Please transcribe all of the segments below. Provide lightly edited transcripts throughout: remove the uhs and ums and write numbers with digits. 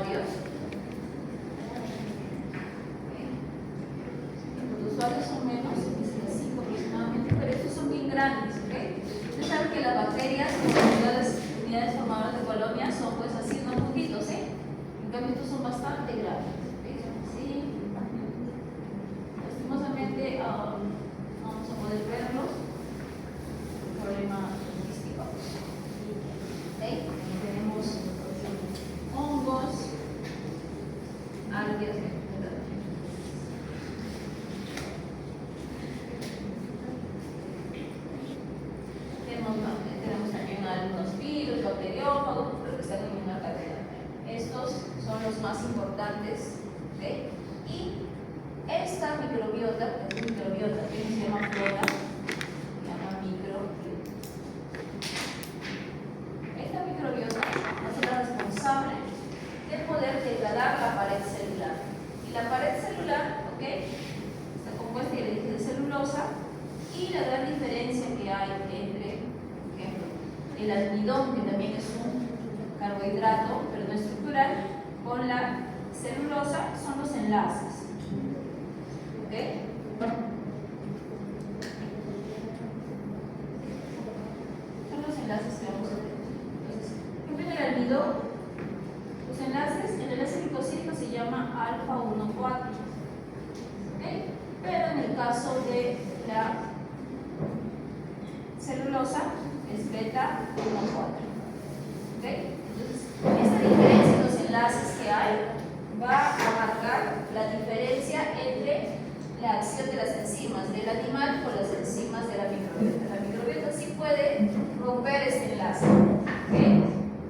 usuarios. Los usuarios son menos, 5 aproximadamente, pero estos son bien grandes. Ustedes saben que las bacterias, las unidades formadoras de colonia, son pues así, no puntitos, en cambio estos son bastante grandes. Sí. Lastimosamente no vamos a poder verlos. Problema logístico. Tenemos hongos, algas, tenemos también algunos virus, bacteriófagos, pero que están en una cadena. Estos son los más importantes. Y esta microbiota, que se llama flora, esta microbiota va a ser la responsable de poder degradar la pared celular. Y la pared celular, está compuesta, ya le dije, de celulosa, y la gran diferencia que hay entre, por ejemplo, el almidón, que también es un carbohidrato, pero no estructural, con la celulosa son los enlaces. Son los enlaces que vamos a tener. Entonces, por ejemplo, el almidón, los enlaces, el enlace glicosídico se llama alfa 1,4. Pero en el caso de la celulosa es beta 1,4. Entonces, esta diferencia en los enlaces que hay va a marcar la diferencia entre la acción de las enzimas del animal con las enzimas de la microbiota. La microbiota sí puede romper este enlace.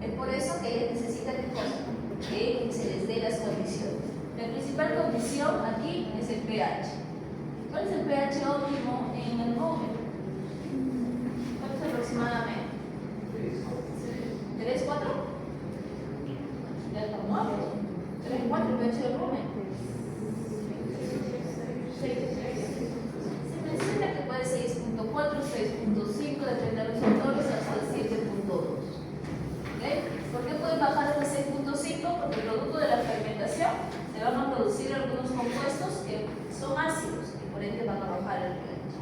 Es por eso que ella necesita que se les dé las condiciones. La principal condición aquí es el pH. ¿Cuál es el pH óptimo en el rumen? ¿Cuál es aproximadamente? 3, 4. Ya estamos. 3, 4 el pH del rumen. Se menciona que puede ser 6.4, 6.5, depende de los autores, hasta 7.2. ¿Por qué puede bajar hasta 6.5? Porque producto de la fermentación se van a producir algunos compuestos que son ácidos y por ende van a bajar el pH.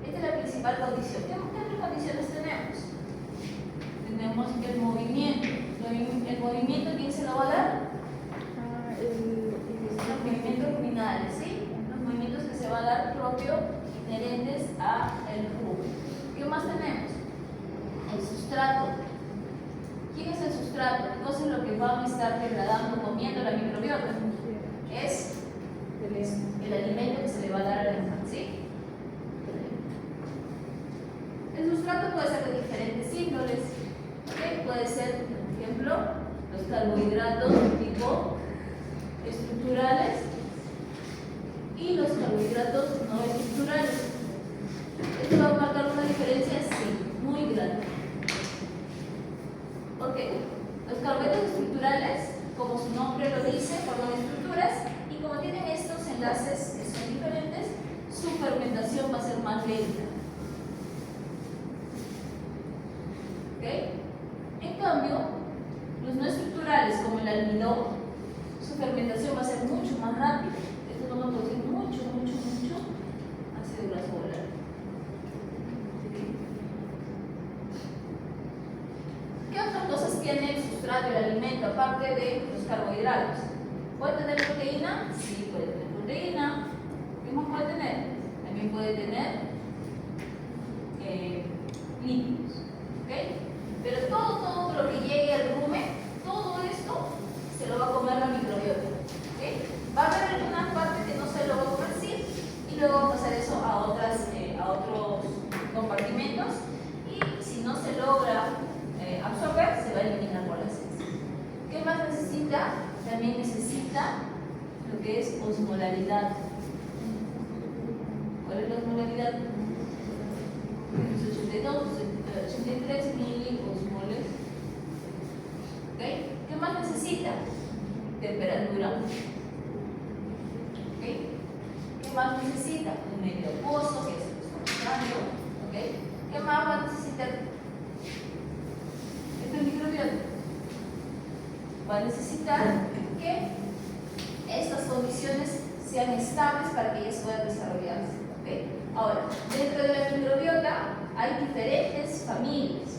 Esta es la principal condición. ¿Qué otras condiciones tenemos? Tenemos el movimiento. ¿El movimiento quién se lo va a dar? Los movimientos ruminales, los movimientos que se va a dar propio, inherentes al rumen. ¿Qué más tenemos? El sustrato. ¿Quién es el sustrato? Entonces lo que va a estar degradando, comiendo la microbiota es el alimento que se le va a dar al animal. El sustrato puede ser de diferentes índoles. Puede ser, por ejemplo, los carbohidratos tipo estructurales y los carbohidratos no estructurales. ¿Esto va a marcar una diferencia? Sí, muy grande. ¿Por qué? Los carbohidratos estructurales, como su nombre lo dice, forman estructuras y como tienen estos enlaces que son diferentes, su fermentación va a ser más lenta. En cambio, los no estructurales, como el almidón, su fermentación va a ser mucho más rápida. Esto va a producir mucho ácido graso volátil. ¿Qué otras cosas tiene el sustrato, el alimento, aparte de los carbohidratos? ¿Puede tener proteína? Sí, puede tener proteína. ¿Qué más puede tener? También puede tener lípidos. Pero todo lo que llegue al rumen, todo esto se lo va a comer la microbiota. Va a haber algunas partes que no se lo va a comer, sí, y luego va a pasar eso a otros compartimentos, y si no se logra absorber, se va a eliminar por las heces. ¿Qué más necesita? También necesita lo que es osmolaridad. ¿Cuál es la osmolaridad? 83 miliosmoles. ¿Qué más necesita? Temperatura. ¿Qué más necesita? Un medio acuoso, que es el que estamos usando. ¿Qué más va a necesitar? Esta es microbiota. va a necesitar que estas condiciones sean estables para que ellas puedan desarrollarse. ¿Okay? Ahora, dentro de la microbiota hay diferentes familias.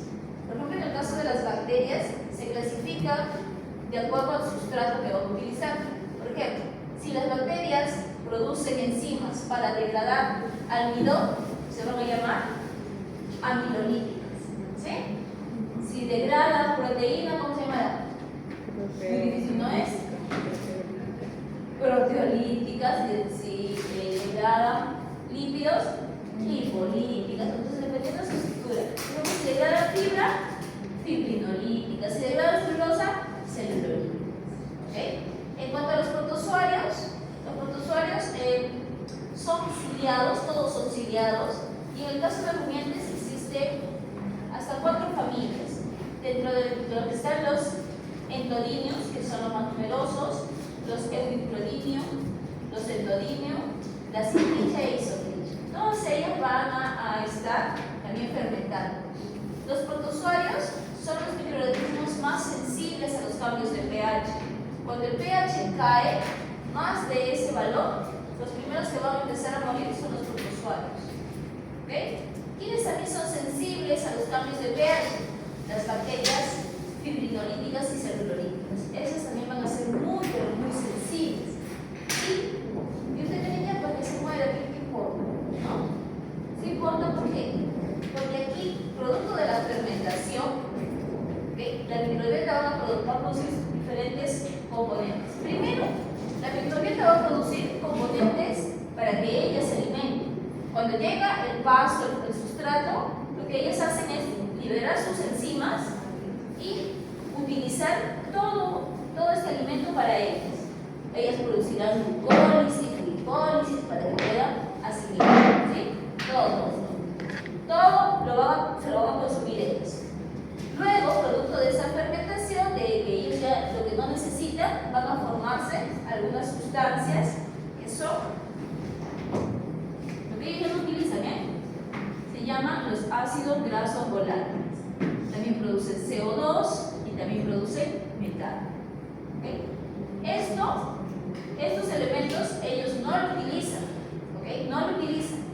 Por ejemplo, en el caso de las bacterias, se clasifica de acuerdo al sustrato que van a utilizar. Por ejemplo, si las bacterias producen enzimas para degradar almidón, se van a llamar amilolíticas. ¿Sí? Si degrada proteína, ¿cómo se llamará? Muy difícil, ¿no es? Proteolíticas, si degrada lípidos, lipolíticas. Entonces, dependiendo de su estructura. Si degrada fibra, fibrinolíticas. Si degrada celulosa, celulolíticas. ¿Okay? En cuanto a los protozoarios son ciliados, todos son ciliados, y en el caso de los rumiantes existen hasta 4 familias. Dentro de lo que están los endodinios, que son los más numerosos, los eudiclodinio, los endodinio, la sintricha e isotricha. Todas ellas van a estar también fermentando. Los protozoarios son los microorganismos más sensibles a los cambios de pH. Cuando el pH cae más de ese valor, los primeros que van a empezar a morir son los protozoarios. ¿Okay? ¿Quiénes también son sensibles a los cambios de pH? Las bacterias fibrinolíticas y celulolíticas. Esas también van a ser muy, pero muy sensibles. Y usted me diría, ¿por qué se muere? ¿Qué importa? ¿No? Sí importa, ¿por qué? Porque aquí, producto de la fermentación, ¿okay? La microbiota va a producir diferentes componentes. Primero, la microbiota va a producir componentes para que ellas se alimenten. Cuando llega el pasto, el sustrato, lo que ellas hacen es liberar sus enzimas y utilizar todo este alimento para ellas. Ellas producirán glucólisis, glicólisis para que puedan asimilar. ¿Sí? Todo se lo van a consumir ellos. Luego, producto de esa fermentación, de que ellos ya lo que no necesitan, van a formarse algunas sustancias que son lo que ellos no utilizan, se llaman los ácidos grasos volátiles. También producen CO2 y también producen metano. ¿Okay? Estos elementos ellos no lo utilizan. ¿Okay? No lo utilizan.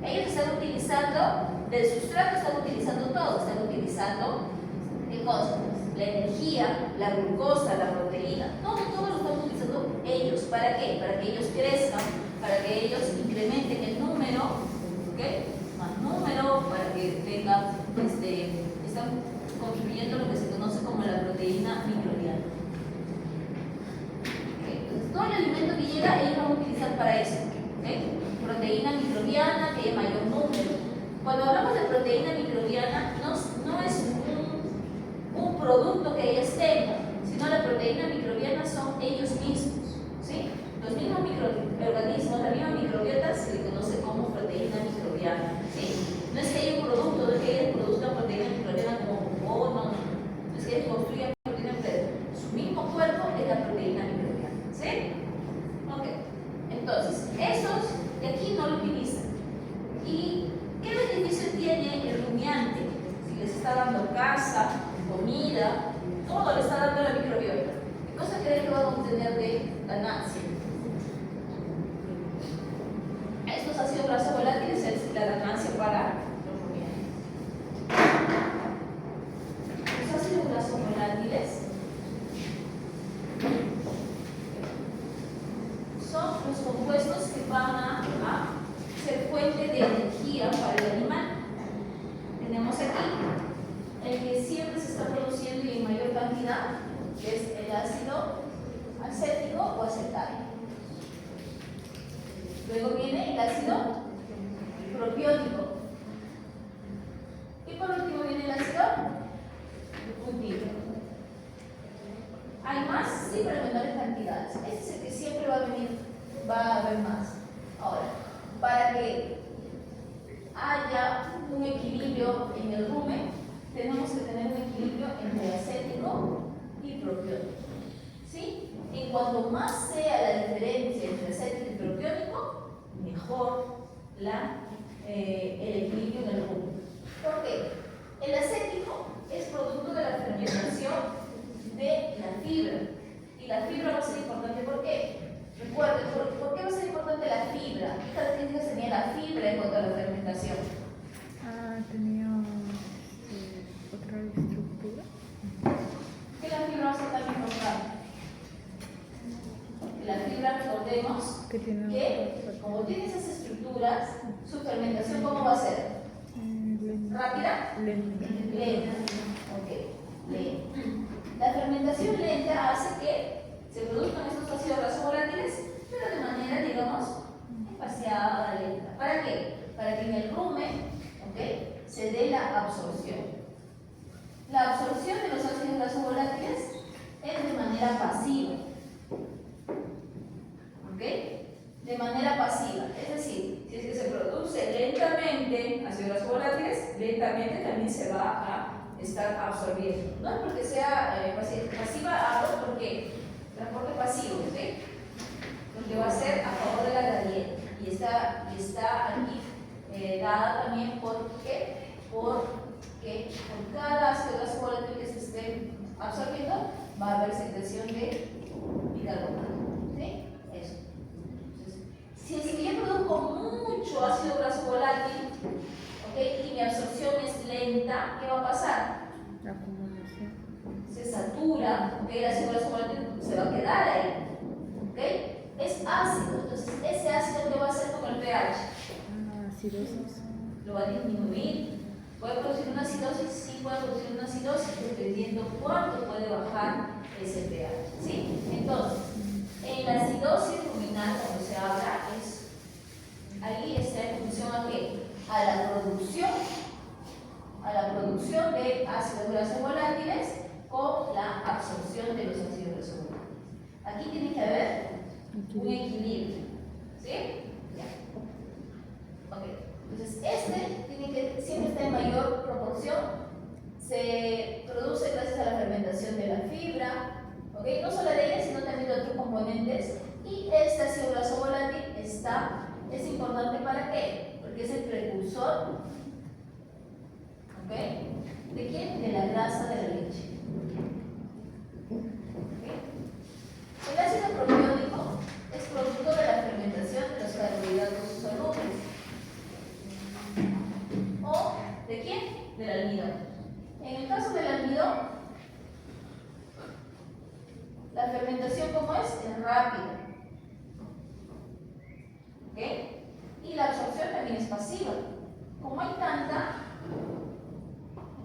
Ellos están utilizando, del sustrato están utilizando todo. Están utilizando, ¿qué cosas? La energía, la glucosa, la proteína. Todo lo están utilizando ellos. ¿Para qué? Para que ellos crezcan, para que ellos incrementen el número. ¿Okay? Más número, para que tengan, están contribuyendo a lo que se conoce como la proteína microbiana. ¿Okay? Entonces, todo el alimento que llega, ellos van a utilizar para eso. ¿Okay? Proteína microbiana, que hay mayor número. Cuando hablamos de proteína microbiana, no es un producto que ellas tengan, sino la proteína microbiana son ellos mismos. ¿Sí? Los mismos microorganismos, la misma microbiota se le conoce como proteína microbiana. ¿Sí? No es que haya un producto, no es que ellos produzcan proteína microbiana como no es que ellos construyan proteína microbiana. Su mismo cuerpo es la proteína microbiana. ¿Sí? Ok. Entonces, esos de aquí no lo utilizan. ¿Y qué beneficio tiene el rumiante? Si les está dando casa, comida, todo le está dando la microbiota. ¿Qué cosa creen que van a obtener de ganancia? Estos ácidos grasos volátiles es la ganancia para los rumiantes. Los ácidos grasos volátiles son los compuestos que van a ser fuente de energía para el animal. Tenemos aquí el que siempre se está produciendo y en mayor cantidad, que es el ácido acético o acetálico. Luego viene el ácido propiónico. Y por último viene el ácido butírico. Hay más, sí, pero en menores cantidades. Este es el que siempre va a haber más. Ahora, para que haya un equilibrio en el rumen, tenemos que tener un equilibrio entre acético y propiónico. ¿Sí? En cuanto más sea la diferencia entre acético y propiónico, mejor el equilibrio en el rumen. ¿Por qué? El acético es producto de la fermentación de la fibra. Y la fibra va a ser importante, ¿por qué? Recuerden, ¿por qué va a ser importante la fibra? ¿Qué características tenía la fibra en cuanto a la fermentación? Tenía otra estructura. ¿Qué la fibra va a ser tan importante? La fibra, recordemos que como tiene esas estructuras, su fermentación, ¿cómo va a ser? ¿Rápida? Lenta. Lenta. Ok, lenta. La fermentación lenta hace que se produzcan estos ácidos grasos volátiles, pero de manera, digamos, espaciada, lenta. ¿Para qué? Para que en el rumen, ¿ok?, se dé la absorción. La absorción de los ácidos grasos volátiles es de manera pasiva. ¿Ok? De manera pasiva. Es decir, si es que se produce lentamente ácidos grasos volátiles, lentamente también se va a estar absorbiendo. No es porque sea pasiva, hablo porque transporte pasivo, ¿sí? Porque va a ser a favor de la gradiente. Y está aquí dada también porque por cada ácido graso volátil que se esté absorbiendo, va a haber secreción de bicarbonato. ¿Sí? Eso. Entonces, si es que yo produzco mucho ácido graso volátil, ¿ok?, y mi absorción es lenta, ¿qué va a pasar? La acumulación. Se satura, ¿ok?, el ácido graso volátil se va a quedar ahí. ¿Ok? Es ácido, entonces ese ácido, ¿qué va a hacer con el pH? Acidosis. Lo va a disminuir. ¿Puede producir una acidosis? Sí, puede producir una acidosis dependiendo cuánto puede bajar ese pH. ¿Sí? Entonces, en la acidosis ruminal, cuando se habla, ahí está en función a qué? A la producción de ácidos grasos volátiles con la absorción de los ácidos grasos volátiles. Aquí tiene que haber un equilibrio. ¿Sí? Ya. Ok. Entonces, tiene que siempre estar en mayor proporción. Se produce gracias a la fermentación de la fibra, ¿ok?, no solo de ella, sino también de otros componentes. Y este ácido graso volátil es importante, ¿para qué? Porque es el precursor, ¿ok?, ¿de quién? De la grasa de la leche. ¿Okay? El ácido propiónico es producto de la fermentación de los carbohidratos solubles. ¿O de quién? Del almidón. En el caso del almidón, la fermentación, ¿cómo es? Es rápida. ¿Ok? Y la absorción también es pasiva. Como hay tanta,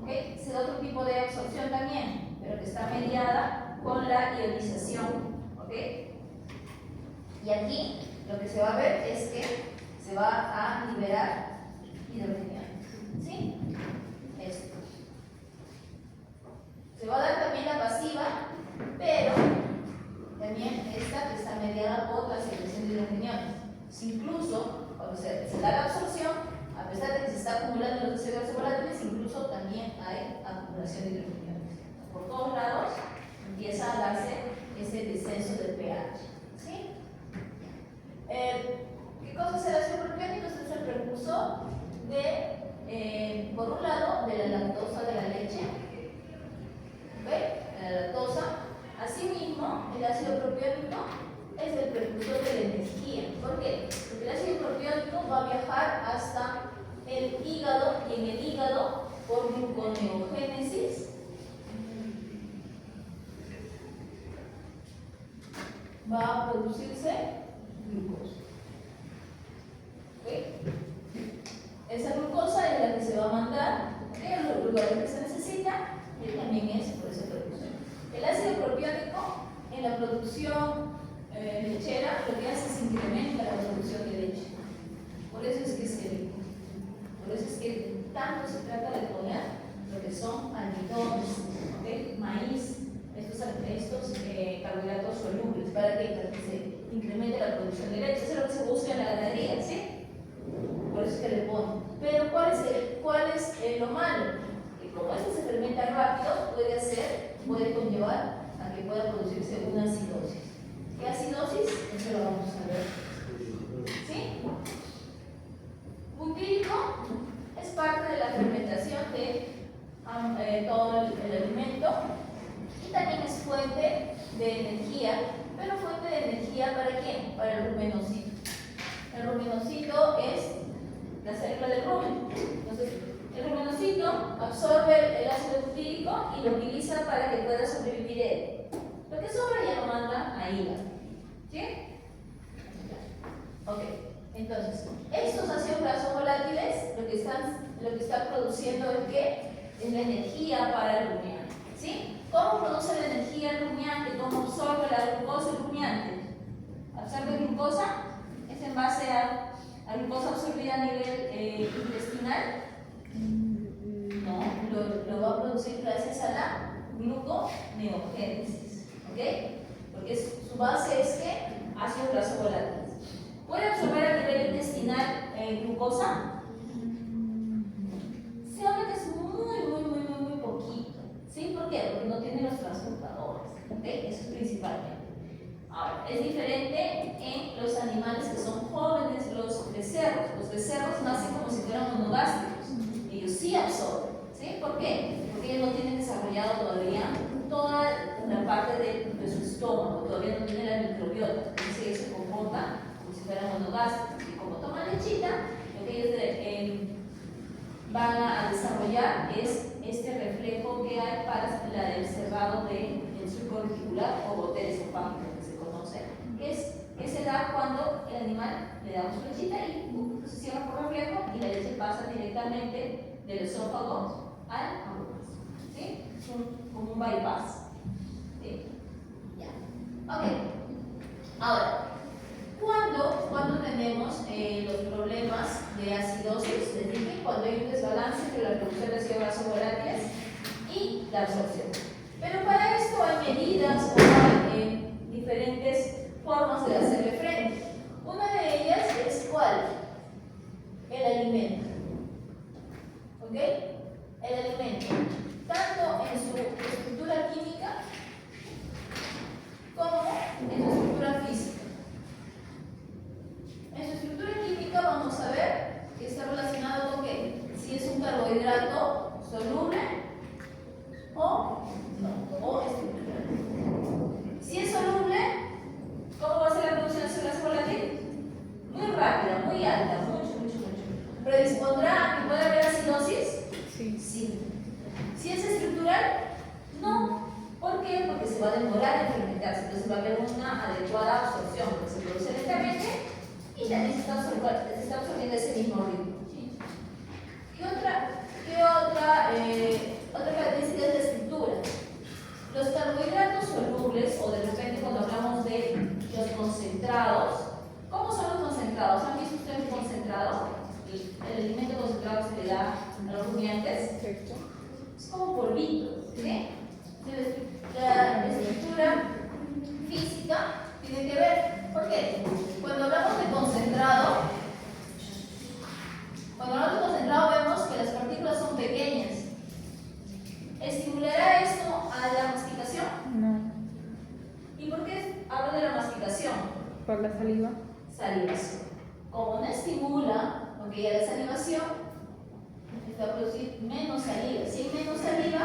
¿ok?, se da otro tipo de absorción también, pero que está mediada con la ionización. ¿Ok? Y aquí lo que se va a ver es que se va a liberar hidrogenio. ¿Sí? Esto. Se va a dar también la pasiva, pero también esta que está mediada por la secreción de hidrogeniones. Incluso, cuando se da la absorción, a pesar de que se está acumulando los ácidos grasos volátiles, incluso también hay acumulación de hidrogeniones. Por todos lados empieza a darse ese descenso del pH. ¿Sí? ¿Qué cosa es el ácido propiónico? Este es el precursor de, por un lado, de la lactosa de la leche. ¿Ok? La lactosa. Asimismo, el ácido propiónico es el precursor de la energía. ¿Por qué? Porque el ácido propiónico va a viajar hasta el hígado, y en el hígado, por gluconeogénesis, va a producirse glucosa. ¿Ok? Esa glucosa es la que se va a mandar a los lugares que se necesita, y también es por ese precursor. El ácido propiónico en la producción lechera lo que hace es incrementa la producción de leche. Por eso es que es rico. Por eso es que tanto se trata de poner lo que son almidones, ¿okay?, maíz, estos carbohidratos solubles. ¿Para qué? Para que se incremente la producción de leche. Eso es lo que se busca en la ganadería, ¿sí? Por eso es que le ponen. Pero ¿cuál es lo malo? Que como esto se fermenta rápido, puede conllevar a que pueda producirse una acidosis. ¿Qué acidosis? Eso lo vamos a ver. ¿Sí? Butírico es parte de la fermentación de todo el alimento, y también es fuente energía, pero fuente de energía ¿para quién? Para el rumenocito. El rumenocito es la célula del rumen. Entonces, el rumenocito absorbe el ácido butírico y lo utiliza para que pueda sobrevivir él. Lo que sobra ya lo manda a hígado. ¿Sí? Ok. Entonces, estos ácidos grasos volátiles lo que están produciendo es ¿qué? Es la energía para el rumiante. ¿Sí? ¿Cómo produce la energía el rumiante? ¿Cómo absorbe la glucosa el rumiante? ¿Absorbe glucosa? ¿Es en base a glucosa absorbida a nivel intestinal? No, lo va a producir gracias a la gluconeogénesis. ¿Ok? Porque su base es que ácidos grasos volátiles. ¿Puede absorber a nivel intestinal glucosa? Se habla que es muy poquito. ¿Sí? ¿Por qué? Porque no tiene los transportadores. ¿Ok? Eso es principalmente. Ahora, es diferente en los animales que son jóvenes, los becerros. Los becerros nacen como si fueran monogástricos. Ellos sí absorben. ¿Sí? ¿Por qué? Porque ellos no tienen desarrollado todavía toda la parte de su estómago, todavía no tienen la microbiota. Entonces ellos se comportan como si fueran monogástricos. Y como toman lechita, lo que ellos van a desarrollar es este reflejo que hay para el cerrado del surco reticular o gotera esofágica que se conoce, que se da cuando el animal le damos su lechita y se cierra por reflejo y la leche pasa directamente del esófago al amor. ¿Sí? Es como un bypass. ¿Sí? Ya. Ok. Ahora, ¿cuándo tenemos los problemas de acidosis? Les dije, cuando hay un desbalance entre la producción de ácidos grasos volátiles y la absorción. Pero para esto hay medidas o hay diferentes formas de hacerle frente. Una de ellas es ¿cuál? El alimento. ¿Ok? El alimento. Tanto en su estructura química como en su estructura física. En su estructura química vamos a ver que está relacionado con qué. Si es un carbohidrato soluble o estructural. Si es soluble, ¿cómo va a ser la producción de ácido graso volátil? Muy rápida, muy alta, mucho. ¿Predispondrá a que pueda haber acidosis? Sí. Si es estructural, no. ¿Por qué? Porque se va a demorar en fermentarse, entonces va a haber una adecuada absorción, porque se produce lentamente y también se está absorbiendo ese mismo ritmo. ¿Qué otra característica es la estructura? Los carbohidratos solubles, o de repente cuando hablamos de los concentrados, ¿cómo son los concentrados? ¿Han visto ustedes un concentrado? El alimento concentrado que se le da a los rumiantes. Es como polvito, ¿sí? La estructura física tiene que ver. ¿Por qué? Cuando hablamos de concentrado vemos que las partículas son pequeñas. ¿Estimulará esto a la masticación? No. ¿Y por qué hablo de la masticación? Por la saliva. Salivación. Como no estimula, porque ya la salivación va a producir menos saliva. Si hay menos saliva,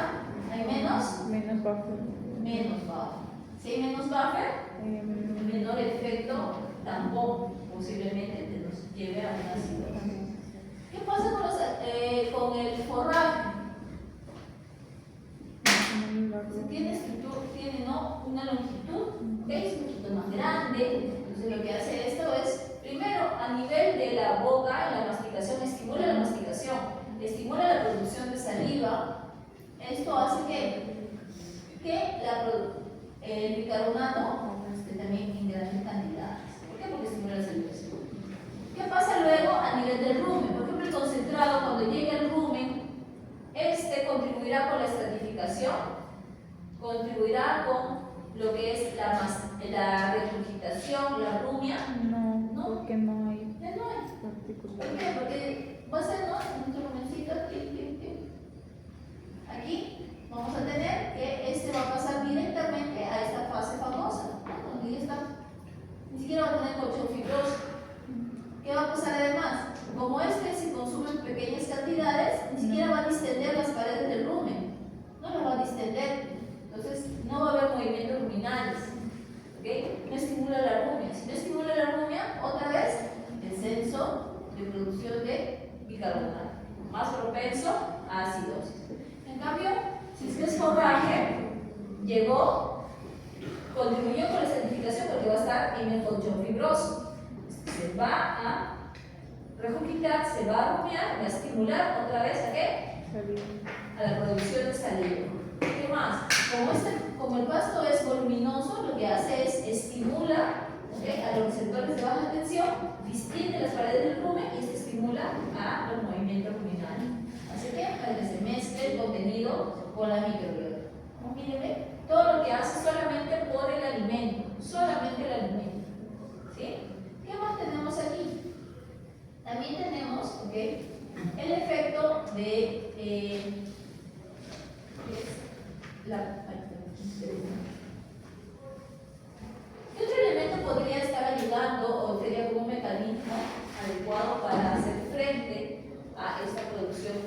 hay Menos buffer. Si hay menos buffer, menor efecto tampón, posiblemente te nos lleve a una acidosis. ¿Qué pasa con el forraje? Tiene ¿no? una longitud, ¿okay? Es un poquito más grande. Entonces lo que hace esto es, primero, a nivel de la boca, la masticación, estimula la masticación, estimula la producción de saliva. Esto hace que el bicarbonato esté también en grandes cantidades. ¿Por qué? Porque estimula la salivación. ¿Qué pasa luego a nivel del rumen? Por ejemplo, el concentrado, cuando llega el rumen, contribuirá con la estratificación, contribuirá con lo que es la regurgitación, la rumia. No, porque no hay No hay. partículas. ¿Por qué? Porque va a ser, ¿no? Nuestro rumencito, aquí vamos a tener que va a pasar directamente a esta fase famosa, ¿no? Donde ya está, ni siquiera va a tener colchón fibroso. ¿Qué va a pasar además? Como se consume en pequeñas cantidades, ni siquiera va a distender las paredes del rumen. No las va a distender. Entonces, no va a haber movimientos ruminales. estar en el colchón fibroso. Se va a regurgitar, se va a rumiar, va a estimular otra vez a qué? Saliva. A la producción de saliva. ¿Qué más? Como el pasto es voluminoso, lo que hace es estimula, ¿okay?, a los receptores de baja tensión, distiende las paredes del rumen y se estimula a los movimientos ruminales. Así que para que se mezcle el contenido con la microbiota. Como mírenme, todo lo que hace solamente por el alimento, solamente el alimento. ¿Sí? ¿Qué más tenemos aquí? También tenemos, ¿ok?, el efecto de ¿qué otro elemento podría estar ayudando o sería como un mecanismo adecuado para hacer frente a esta producción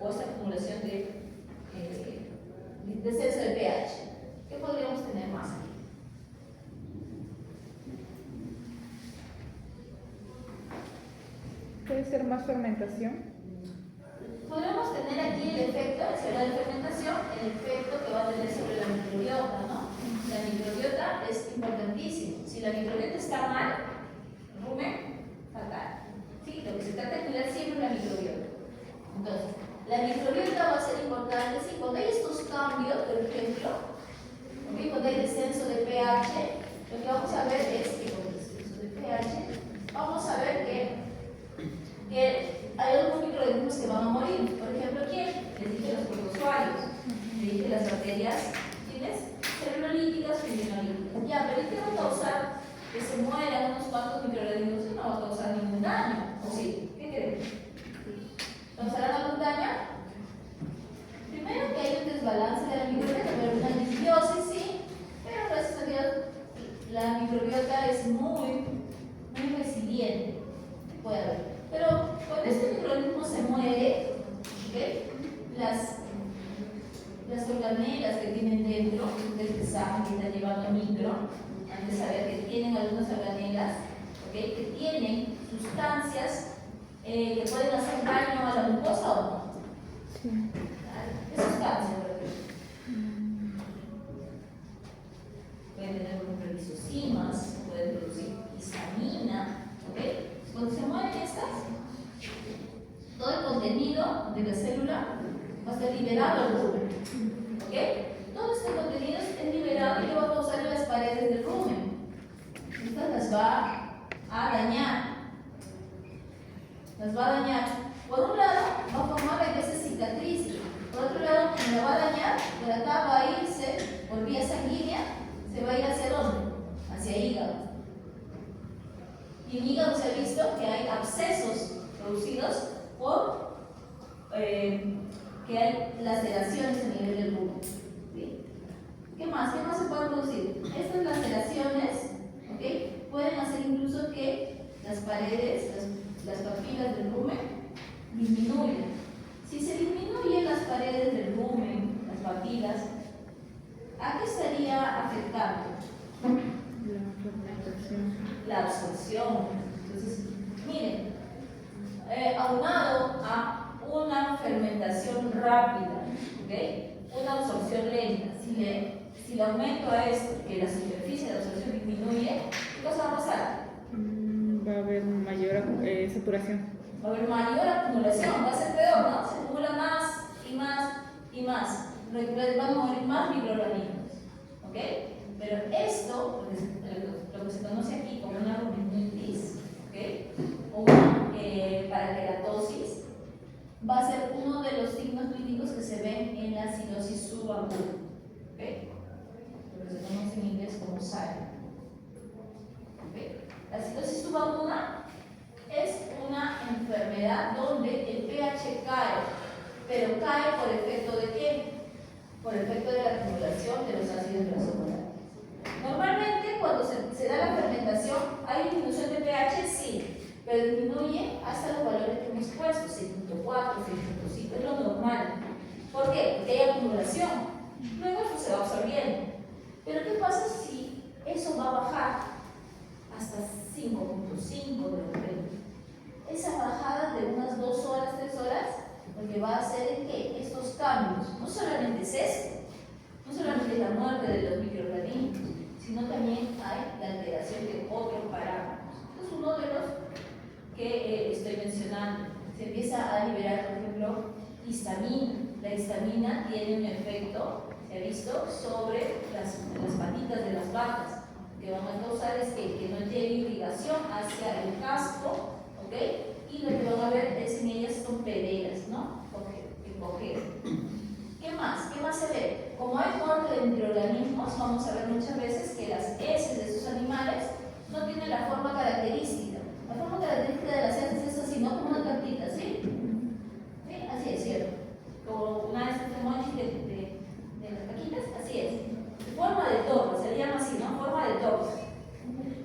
o esta acumulación de descenso de pH? ¿Qué podríamos tener más aquí? ¿Puede ser más fermentación? Podemos tener aquí el efecto, sobre la fermentación, el efecto que va a tener sobre la microbiota, ¿no? La microbiota es importantísimo. Si la microbiota está mal, rumen, fatal. ¿Sí? Lo que se trata de cuidar siempre es la microbiota. Entonces, la microbiota va a ser importante, ¿sí? Cuando hay estos cambios, por ejemplo, ¿okay?, cuando hay descenso de pH, lo que vamos a ver es que con el descenso de pH, vamos a ver que hay algunos microorganismos que van a morir. Por ejemplo, ¿quién? Les dije los protozoarios, les dije las bacterias, ¿tienes? Celulolíticas, fibrinolíticas. Ya, pero ¿qué va a causar que se mueran unos cuantos microorganismos? No va a causar ningún daño, ¿o sí? ¿Qué creen? ¿Causarán algún daño? Primero que hay un desbalance de la microbiota, pero una disbiosis, sí, pero gracias a Dios la microbiota es muy resiliente. Puede haber. Pero cuando este microorganismo se muere, ¿okay?, las organelas que tienen dentro, ustedes que saben que están llevando micro, han de saber que tienen algunas organelas, ¿okay?, que tienen sustancias que pueden hacer daño a la mucosa o no. Sí. ¿Qué sustancias, por ejemplo? Pueden tener lisosomas, pueden producir histamina, ¿ok? Cuando se mueven estas, todo el contenido de la célula va a ser liberado al rumen, ¿ok? Todo este contenido es liberado y lo va a causar en las paredes del rumen. Estas las va a dañar. Las va a dañar. Por un lado, va a formar a veces cicatrices. Por otro lado, cuando la va a dañar, por acá va a irse por vía sanguínea, se va a ir hacia dónde? Hacia hígado. Y en hígado se ha visto que hay abscesos producidos por que hay laceraciones a nivel del rumen. ¿Sí? ¿Qué más? ¿Qué más se puede producir? Estas laceraciones, ¿okay?, pueden hacer incluso que las paredes, las papilas del rumen disminuyan. Si se disminuyen las paredes del rumen, las papilas, ¿a qué estaría afectando? La fermentación. La absorción. Entonces, miren, aunado a una fermentación rápida, ¿okay?, una absorción lenta, si le aumento a esto, que la superficie de absorción disminuye, ¿qué cosa va a pasar? Va a haber mayor saturación. Va a haber mayor acumulación, va a ser peor, ¿no? Se acumula más y más y más. Van a morir más microorganismos, ¿ok? Pero esto, lo que se conoce aquí como una ruminitis, ¿ok?, o una parakeratosis, va a ser uno de los signos clínicos que se ven en la cistosis subaguda, ¿ok?, lo que se conoce en inglés como SARA. ¿Okay? La cistosis subaguda es una enfermedad donde el pH cae, pero cae por efecto de qué? Por efecto de la acumulación de los ácidos grasos. Normalmente cuando se da la fermentación hay disminución de pH, sí, pero disminuye hasta los valores que hemos puesto, 6.4, 6.5, es lo normal. ¿Por qué? Porque hay acumulación, luego eso se va absorbiendo. Pero ¿qué pasa si eso va a bajar hasta 5.5 de repente? Esa bajada de unas 2 horas, 3 horas, lo que va a hacer es que estos cambios, no solamente es esto, no solamente es la muerte de los microorganismos, histamina. La histamina tiene un efecto, se ha visto, sobre las patitas de las vacas. Lo que van a causar es que no llegue irrigación hacia el casco, ¿ok? Y lo que van a ver es en ellas son peleas, ¿no? Coger. ¿Qué más? ¿Qué más se ve? Como hay corte de microorganismos, vamos a ver muchas veces que las heces de estos animales no tienen la forma característica. La forma característica de las heces es así, no como una cartita, ¿sí? ¿Sí? Así es, ¿cierto? Como una de estas emojis de las vaquitas, así es. Forma de torre, se le llama así, ¿no? Forma de torre.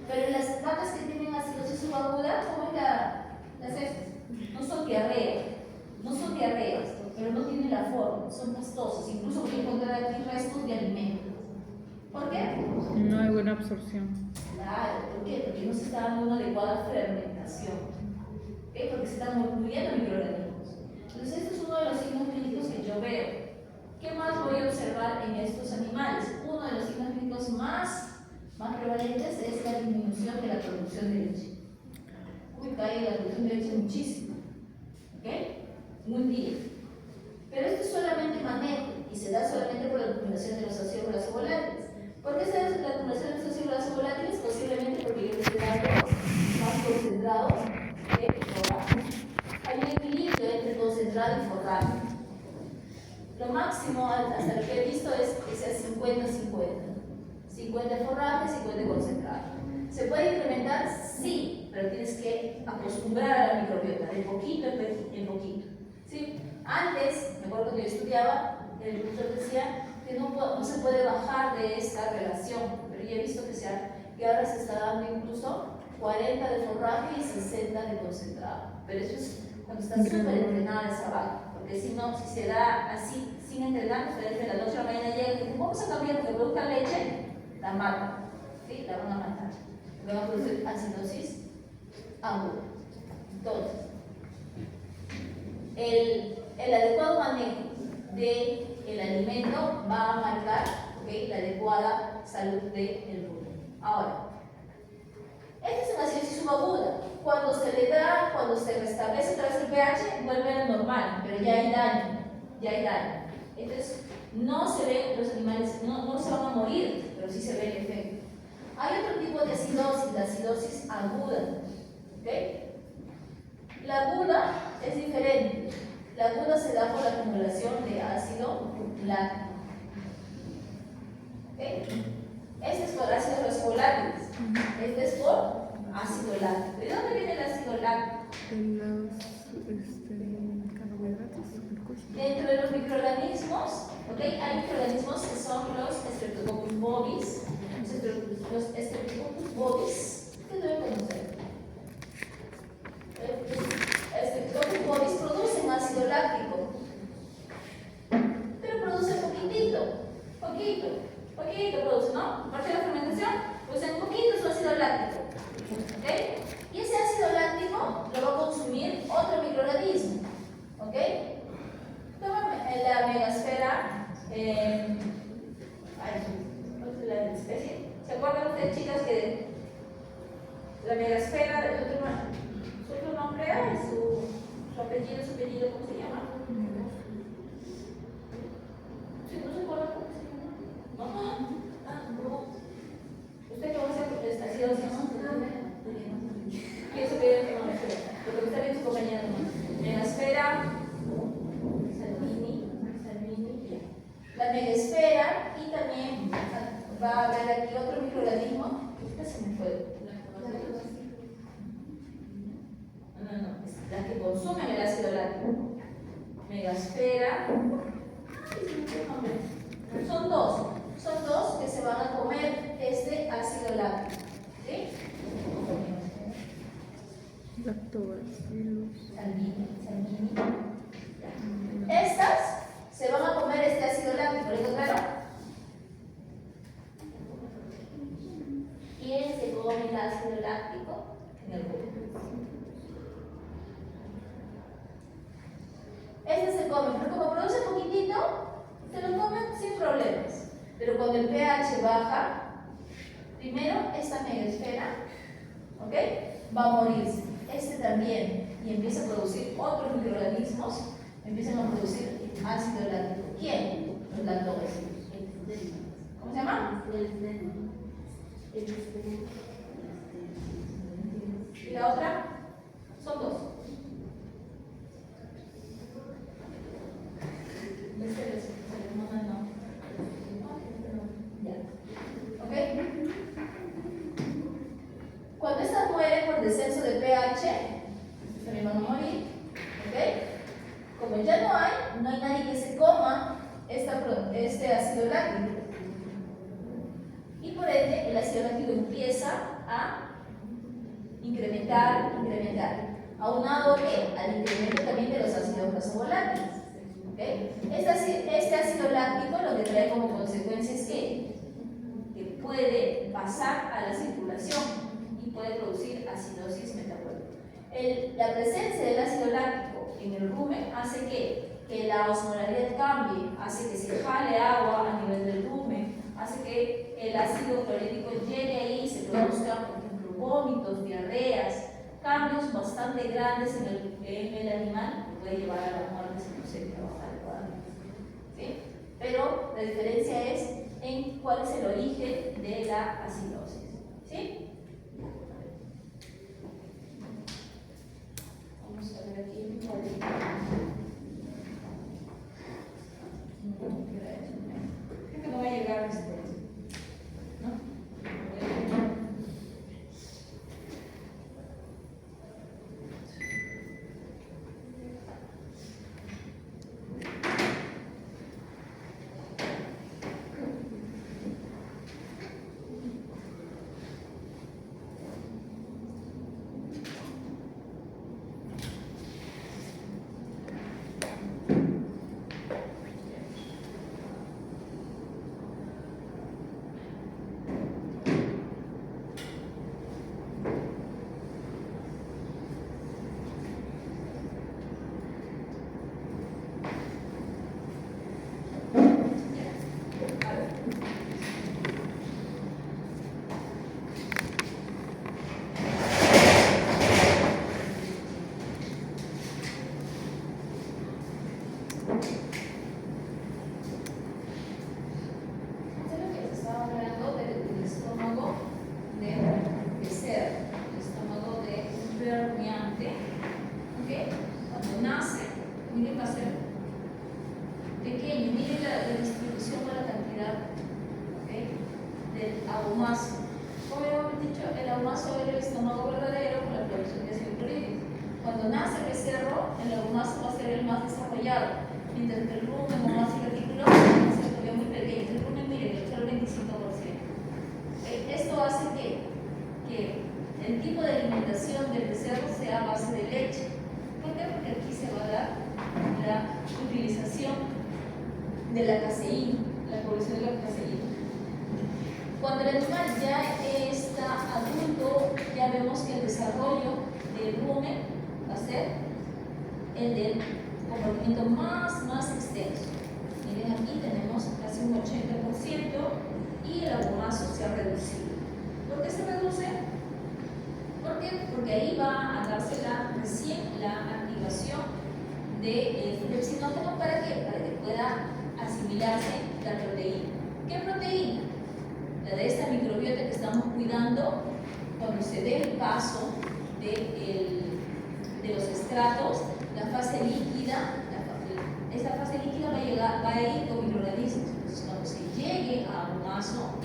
Pero en las vacas que tienen acidosis subaguda, ¿cómo es las heces? No son diarreas, pero no tienen la forma, son pastosas. Incluso voy a encontrar aquí restos de alimentos. ¿Por qué? No hay buena absorción. Claro, ¿por qué? Porque no se está dando una adecuada fermentación. ¿Ok? Porque se están muriendo microorganismos. Entonces, este es uno de los signos clínicos que yo veo. ¿Qué más voy a observar en estos animales? Uno de los signos clínicos más prevalentes es la disminución de la producción de leche. Cae la producción de leche muchísimo. ¿Ok? En un día. Pero esto es solamente manejo y se da solamente por la acumulación de los ácidos grasos volátiles. ¿Por qué se da la acumulación de los ácidos grasos volátiles? Posiblemente porque yo les he dado más concentrados que forraje. Hay un equilibrio entre concentrado y forraje. Lo máximo hasta lo que he visto es que sea 50-50. 50 forraje, 50 concentrado. ¿Se puede incrementar? Sí, pero tienes que acostumbrar a la microbiota, de poquito en poquito. ¿Sí? Antes, me acuerdo que yo estudiaba, el profesor decía que no se puede bajar de esta relación, pero yo he visto que ahora se está dando incluso 40 de forraje y 60 de concentrado. Pero eso es cuando está súper entrenada esa vaca, porque si no, si se da así, sin entrenar, ustedes de la noche a la mañana llegan y dicen, vamos a cambiar que produzca leche, la matan, ¿sí? La van a matar. Le van a producir acidosis aguda. Entonces, el adecuado manejo del alimento va a marcar, ¿okay?, la adecuada salud del pulmón. Ahora, esta es una acidosis subaguda. Cuando se le da, cuando se restablece otra vez el pH, vuelve a lo normal, pero ya hay daño. Entonces, no se ve, los animales no se van a morir, pero sí se ve el efecto. Hay otro tipo de acidosis, la acidosis aguda. ¿Okay? La aguda es diferente. La aguda se da por la acumulación de ácido láctico. ¿Okay? Este es por ácidos grasos volátiles. Este es por ácido láctico. ¿De dónde viene el ácido láctico? Dentro de los microorganismos, ¿okay?, hay microorganismos que son los Streptococcus bovis. Los Streptococcus bovis, ustedes deben conocer. Los Streptococcus bovis producen ácido láctico, pero producen poquito producen, ¿no? Parte de la fermentación, producen poquito su ácido láctico. ¿Okay? Y ese ácido láctico lo va a consumir otro microorganismo. ¿Ok? La megasfera, la especie. ¿Se acuerdan ustedes, chicas, que la megasfera, su otro nombre, su apellido, ¿cómo se llama? ¿Sí, no se acuerdan cómo se llama? No. ¿Usted qué va a hacer? ¿Ha sido así? ¿Qué es que lo que está viendo su compañera? Megasfera, Salmini, la megasfera, y también va a haber aquí otro microorganismo. Esta se me fue. No, es la que consumen el ácido láctico. Megasfera. Son dos que se van a comer este ácido láctico. ¿Sí? Lactobacillus. Salmini. Estas se van a comer este ácido láctico, ¿lo encontraron? ¿Quién se come el ácido láctico? En el cuerpo. Este se come, pero como produce poquitito, se lo comen sin problemas. Pero cuando el pH baja, primero esta megasfera, ¿ok?, va a morirse. Este también, y empieza a producir otros microorganismos empiezan a producir ácido láctico. ¿Quién? Los lactóbacillus. ¿Cómo se llama? ¿Y la otra? Son dos. ¿Ok? Cuando esta muere por descenso de pH, también van a morir. ¿Ok? Como ya no hay nadie que se coma este ácido láctico. Y por ende, el ácido láctico empieza a incrementar. Aunado que al incremento también de los ácidos grasovolátiles. ¿Okay? Este ácido láctico lo que trae como consecuencia es que puede pasar a la circulación y puede producir acidosis metabólica. La presencia del ácido láctico en el rumen hace que la osmolaridad cambie, hace que se jale agua a nivel del rumen, hace que el ácido clorhídrico llegue ahí y se produzcan, por ejemplo, vómitos, diarreas, cambios bastante grandes en el animal que puede llevar a la muerte si no se trabaja adecuadamente. ¿Sí? Pero la diferencia es en cuál es el origen de la acidosis. ¿Sí? Vamos a ver aquí. Creo que no va a llegar ¿no? de la caseína, la producción de la caseína. Cuando el animal ya está adulto, ya vemos que el desarrollo del rumen va a ser el del comportamiento más extenso. Miren, aquí tenemos casi un 80% y el abomazo se ha reducido. ¿Por qué se reduce? ¿Por qué? Porque ahí va a darse recién la activación del pepsinógeno. ¿Para qué? Para que pueda asimilarse la proteína. ¿Qué proteína? La de esta microbiota que estamos cuidando cuando se dé el paso de los estratos, la fase líquida. Esta fase líquida va a ir con microorganismos. Entonces, cuando se llegue a abomazo,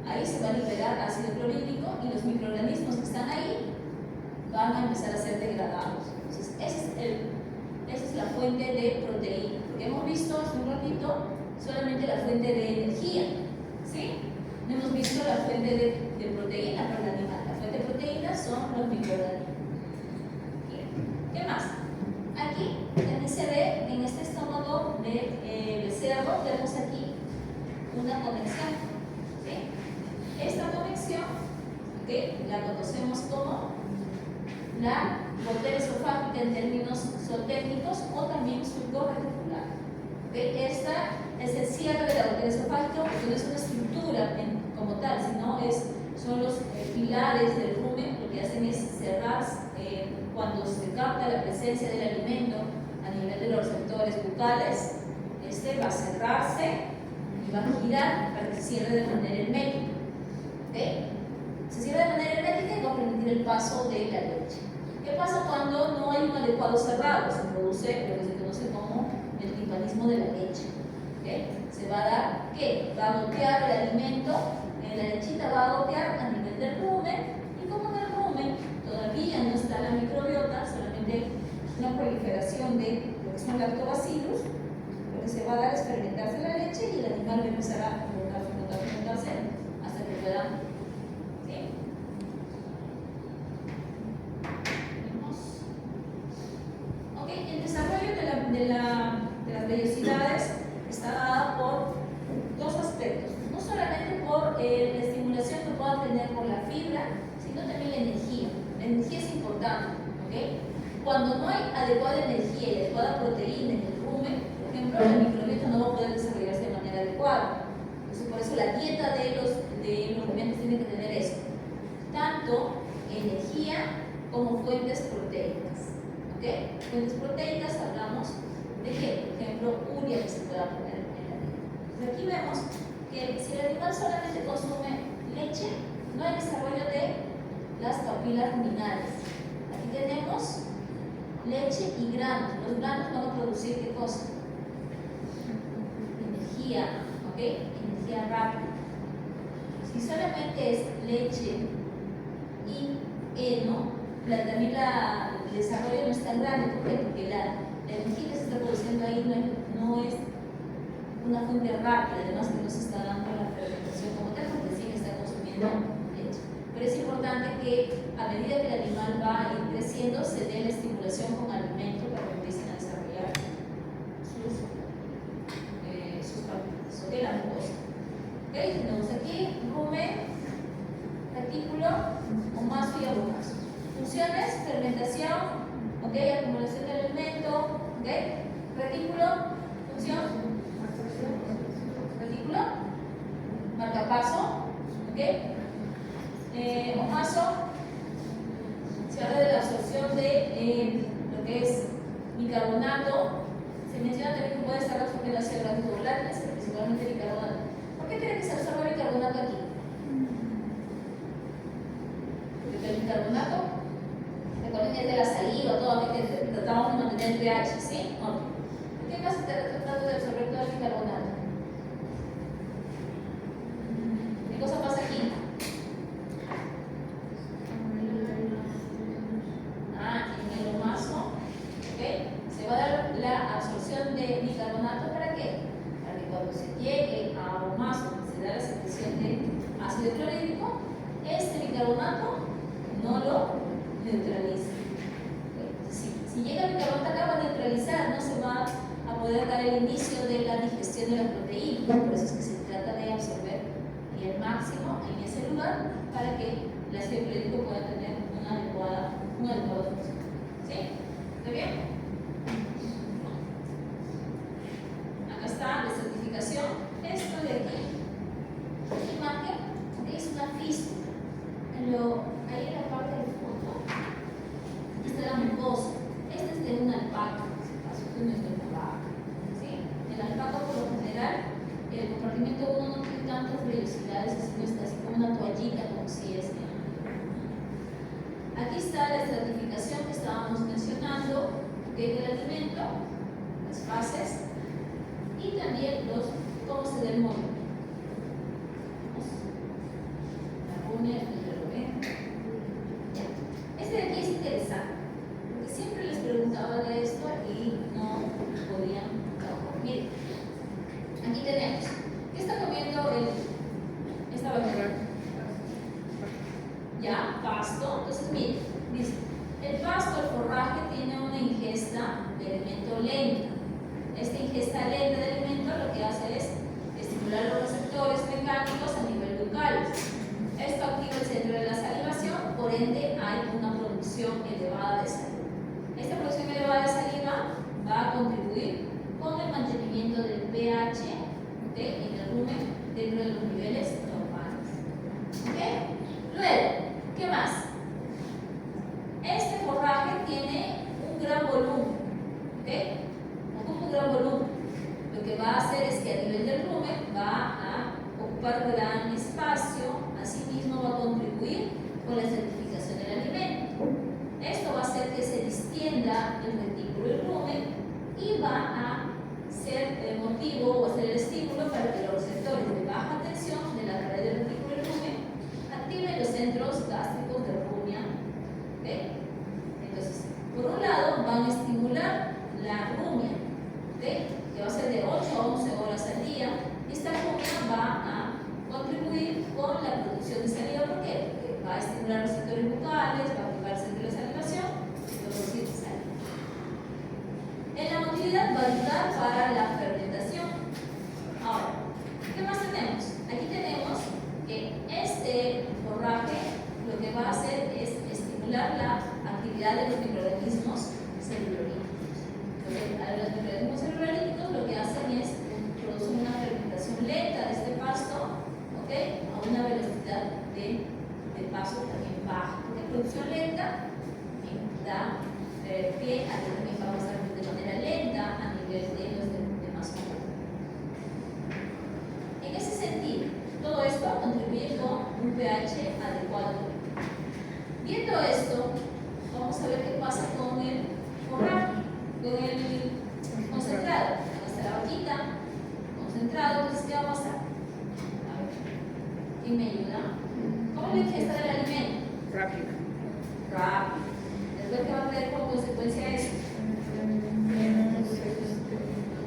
ahí se va a liberar ácido clorhídrico y los microorganismos que están ahí van a empezar a ser degradados. Entonces, esa es la fuente de proteína. Porque hemos visto hace un ratito solamente la fuente de energía, ¿sí? No hemos visto la fuente de proteína para el animal. La fuente de proteína son los microorganismos. ¿Qué más? Aquí también se ve en este estómago de becerro, tenemos aquí una conexión, ¿sí? Esta conexión, que la conocemos como la gotera esofágica en términos zootécnicos o también surcorreticular. Esta es el cierre de la gotera esofágica, porque no es una estructura como tal, sino son los pilares del rumen. Lo que hacen es cerrar cuando se capta la presencia del alimento a nivel de los receptores bucales, este va a cerrarse y va a girar para que se cierre de manera hermética. ¿Okay? Se cierra de manera hermética y va a permitir el paso de la leche. ¿Qué pasa cuando no hay un adecuado cerrado? Se produce lo que se conoce como el timpanismo de la leche. ¿Okay? Se va a dar que va a gotear el alimento, la lechita va a gotear a nivel del rumen, y como en el rumen todavía no está la microbiota, solamente una proliferación de lo que son lactobacillus, lo que se va a dar es fermentarse la leche y el animal va a empezar a fermentarse hasta que pueda. ¿Sí? Ok, el desarrollo de las vellosidades está dada por dos aspectos. No solamente por la estimulación que pueda tener por la fibra, sino también la energía. La energía es importante. ¿Okay? Cuando no hay adecuada energía y adecuada proteína en el rumen, por ejemplo, la microbiota no va a poder desarrollarse de manera adecuada. Entonces, por eso la dieta de los rumiantes tiene que tener esto: tanto energía como fuentes proteicas. ¿Okay? Fuentes proteicas, hablamos de que, por ejemplo, urea que se pueda poner en la dieta. Entonces, aquí vemos que si el animal solamente consume leche, no hay desarrollo de las papilas ruminales. Aquí tenemos leche y granos. Los granos van a producir ¿qué cosa? Energía, ¿ok? Energía rápida. Si solamente es leche y heno, también el desarrollo no es tan grande. ¿Por qué? Porque la energía que se está produciendo ahí no es una fuente rápida, además que no se está dando la fermentación como tal, porque sí que está consumiendo leche. Pero es importante que a medida que el animal va a ir creciendo, se dé la estimulación con alimento para que empiecen a desarrollar sus papilas, ¿ok? La mucosa. ¿Ok? Tenemos aquí rumen, retículo, omaso y abomaso. Funciones: fermentación, ¿ok? Acumulación de alimento, ¿ok? Retículo, función. Retículo, marcapaso, ¿ok? Omaso, se habla de la absorción de lo que es bicarbonato. Se menciona también que puede estar absorbiendo ácido láctico volátil, principalmente bicarbonato. ¿Por qué tiene que se absorba bicarbonato aquí? Porque el bicarbonato, recuerden que es de la saliva, todo que tratamos de mantener el pH, ¿sí? ¿O no? ¿Por qué más se está tratando de absorber todo el bicarbonato? ¿Qué cosa pasa aquí? En el omaso, ¿okay? Se va a dar la absorción de bicarbonato. ¿Para qué? Para que cuando se llegue a omaso, se da la secreción de ácido clorhídrico, este bicarbonato no lo neutraliza. ¿Okay? Si llega el bicarbonato acá, va a neutralizar, no se va a poder dar el inicio de la digestión de la proteína. Por eso es que se trata de absorber y el máximo en ese lugar para que el ácido clorhídrico pueda tener una adecuada función. ¿Sí? ¿Está bien? Acá está la certificación. Esto de aquí, esta imagen, ¿okay? Es una fístula. Ahí en la parte del fondo, aquí está la mucosa. Esta es de una alpaca, en este caso, esto no es de una vaca. ¿Sí? En la alpaca, por lo general, el compartimento 1 no tiene tantas vellosidades, sino está así como una toallita, como si es. Aquí está la estratificación que estábamos mencionando del alimento, las fases y también cómo se da el movimiento. La rumen, el rumen. Este de aquí es interesante, porque siempre les preguntaba de esto y no podían trabajar. Miren, aquí tenemos, ¿qué está comiendo esta vaca? Ya, pasto. Entonces, miren, dice, el pasto, el forraje, tiene una ingesta de alimento lenta. Esta ingesta lenta de alimento lo que hace es estimular los receptores mecánicos a nivel bucal. Esto activa el centro de la salivación, por ende hay una producción elevada de saliva. Esta producción elevada de saliva va a contribuir con el mantenimiento del pH en el rumen dentro de los niveles normales. ¿Okay? Luego, ¿qué más? Este forraje tiene un gran volumen, ¿okay? estimular los sectores bucales, va a activar el centro de salivación y producir saliva. En la motilidad va a ayudar para la fermentación. Ahora, ¿qué más tenemos? Aquí tenemos que este forraje lo que va a hacer es estimular la actividad de los microorganismos celulolíticos. Los microorganismos celulolíticos lo que hacen es producir una fermentación lenta de este pasto, ¿ok? A una velocidad de paso también baja. Porque producción lenta da pie a que también va a pasar de manera lenta a nivel de los demás componentes. En ese sentido, todo esto contribuye con un pH adecuado. Viendo esto, vamos a ver qué pasa con el forraje, con el concentrado. Hasta la vaquita, concentrado, entonces ¿qué va a pasar? A ver, ¿quién me ayuda? ¿Cómo le ingesta el alimento? Rápido. Rápido. Después, ¿qué va a traer como consecuencia eso?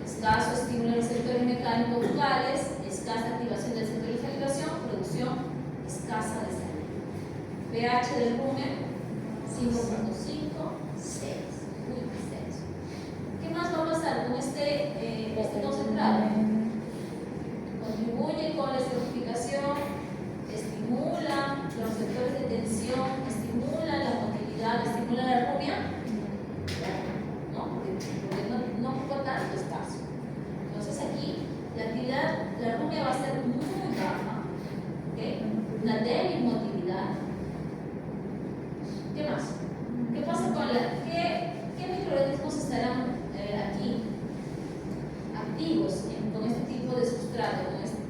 Escaso estímulo de los receptores mecánicos bucales, escasa activación del centro de salivación, producción escasa de saliva. pH del rumen 5.5, 6. Muy extenso. ¿Qué más va a pasar con este concentrado? Contribuye con la estratificación, estimula los receptores de tensión, estimula la motilidad, estimula la rumia. ¿No? Porque no ocupa tanto espacio. Entonces aquí la actividad, la rumia va a ser muy baja, ¿okay? Una débil motilidad. ¿Qué más? ¿Qué pasa con qué microorganismos estarán aquí activos con este tipo de sustrato,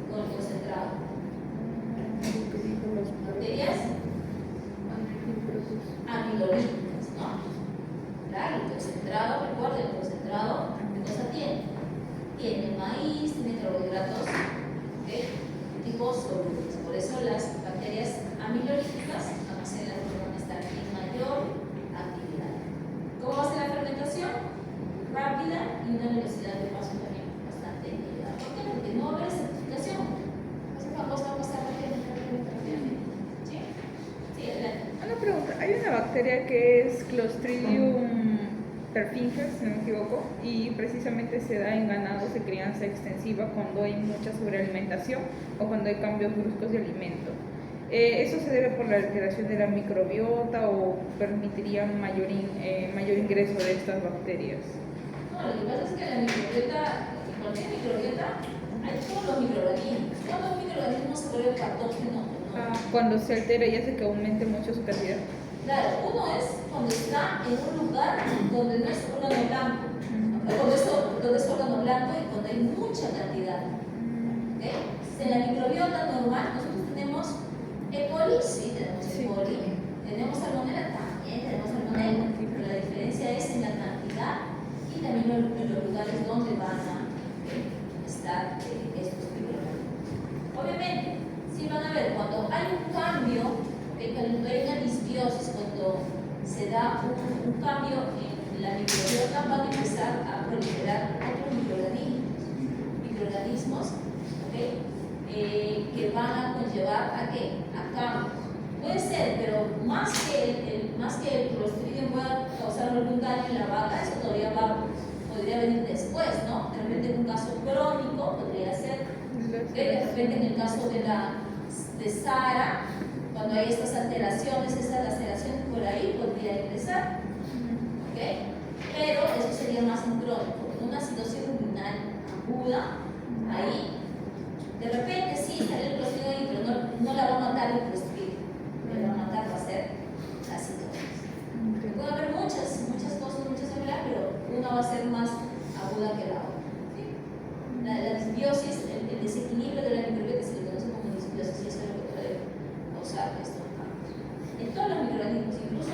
con el concentrado? Bacterias amilolíticas, ¿no? Claro, el concentrado, recuerden, el concentrado, ¿qué cosa tiene? Tiene maíz, tiene carbohidratos, ¿okay? Tipo solubles. Por eso las bacterias amilolíticas van a estar en mayor actividad. ¿Cómo va a ser la fermentación? Rápida y una velocidad de paso también bastante elevada. ¿Por qué? Porque no va a haber certificación. Esa cosa va a pasar rápidamente. ¿Sí? Sí, adelante. Una pregunta, hay una bacteria que es Clostridium perfringens, si no me equivoco, y precisamente se da en ganados de crianza extensiva cuando hay mucha sobrealimentación o cuando hay cambios bruscos de alimento. ¿Eso se debe por la alteración de la microbiota o permitiría mayor ingreso de estas bacterias? No, lo que pasa es que la microbiota, cualquier microbiota, hay todos los microorganismos. ¿Cuándo un microorganismo se vuelve patógeno o no? Cuando se altera y hace que aumente mucho su cantidad. Claro, uno es cuando está en un lugar donde no es órgano blanco, donde es órgano blanco y cuando hay mucha cantidad. ¿Okay? En la microbiota normal nosotros tenemos E. coli, sí, tenemos E. coli, tenemos salmonella también, tenemos salmonella, pero la diferencia es en la cantidad y también en los lugares donde van a estar estos microorganismos. Obviamente, sí van a ver, cuando hay un cambio, cuando hay una disbiosis, cuando se da un cambio en la microbiota, van a empezar a proliferar otros microorganismos, ¿okay? Que van a conllevar a qué? A cambios. Puede ser, pero más que el Clostridium pueda causar algún daño en la vaca, eso todavía podría venir después, ¿no? De repente en un caso crónico podría ser, de repente en el caso de Sara, cuando hay estas alteraciones, esas laceraciones por ahí podría ingresar, ¿ok? Pero eso sería más en crónico. En una situación ruminal aguda, ahí, de repente sí sale el Clostridium ahí, pero no la va a matar el Clostridium. Lo que va a matar va a ser la citosis. Puede haber muchas cosas, muchas enfermedades, pero una va a ser más aguda que la otra. ¿Sí? La disbiosis, el desequilibrio de la microbiota se le conoce como disbiosis y eso es lo que puede causar estos cambios. En todos los microorganismos, incluso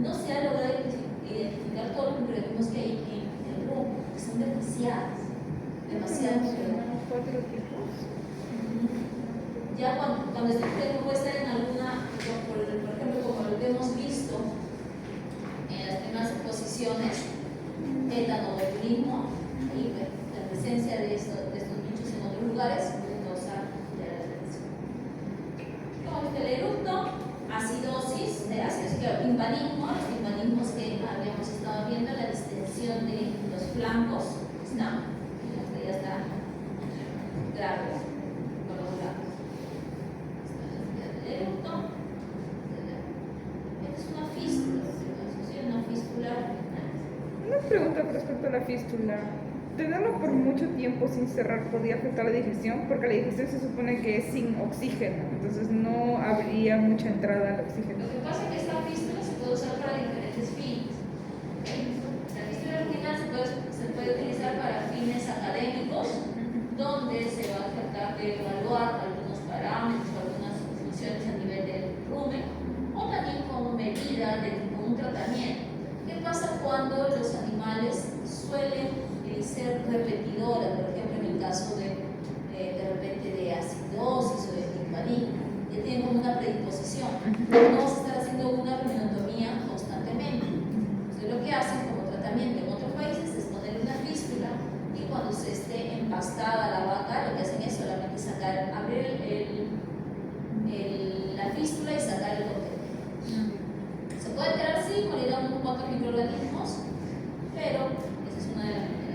no se ha logrado identificar todos los microorganismos que hay en el rumen, que son demasiados microorganismos. ¿Cuatro tipos? Ya cuando este microorganismo puede estar en alguna, por ejemplo, como lo que hemos visto en las primeras exposiciones, etanobotulismo, y la presencia de estos bichos en otros lugares puede causar de la relación. Como el eructo, acidosis. timpanismos que habíamos estado viendo, la distensión de los flancos, ¿está? Hasta ya está grave, con los lados. Esta es la eructo. Esta es una fístula, ¿sí? Una fístula. Una pregunta respecto a la fístula. ¿Tenerlo por mucho tiempo sin cerrar podría afectar la digestión? Porque la digestión se supone que es sin oxígeno, entonces no habría mucha entrada al oxígeno. Lo que pasa es que esta fístula se puede usar para diferentes fines. La fístula original se puede utilizar para fines académicos, donde se va a tratar de evaluar algunos parámetros, algunas funciones a nivel del rumen, o también como medida de un tratamiento. ¿Qué pasa cuando los animales suelen ser repetidoras? Por ejemplo, en el caso de repente de acidosis o de timpanismo, que tienen como una predisposición. No vamos a estar haciendo una rumenotomía constantemente. Entonces, lo que hacen como tratamiento en otros países es poner una fístula, y cuando se esté empastada la vaca, lo que hacen es solamente sacar, abrir la fístula y sacar el contenido. Se puede quedar así, morirán unos cuantos microorganismos, pero esa es una de las maneras.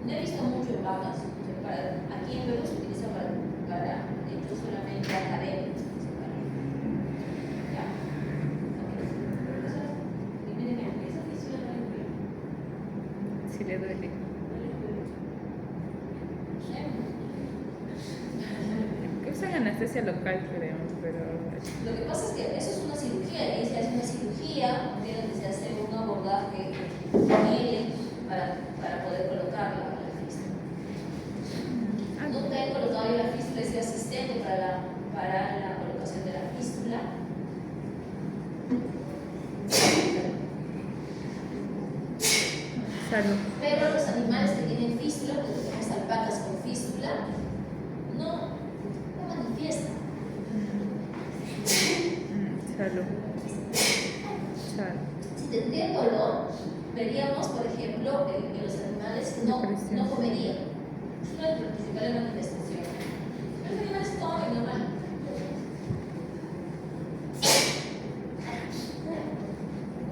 No he visto mucho en vacas. Aquí en Perú se utiliza para hechos solamente académicos. Ya. Dime, esa fístula no es. Si le duele. Que usan anestesia local, creo, pero... Lo que pasa es que eso es una cirugía, y se hace una cirugía donde se hace un abordaje para poder colocarla. Nunca he colocado yo la fístula, he sido asistente para la colocación de la fístula. Salud. Pero los animales que tienen fístula, porque tenemos alpacas con fístula, no manifiestan. Salud. Salud. Si tendrían dolor, veríamos, por ejemplo, que los animales no comerían. Es una de las principales manifestaciones. Los animales comen normal.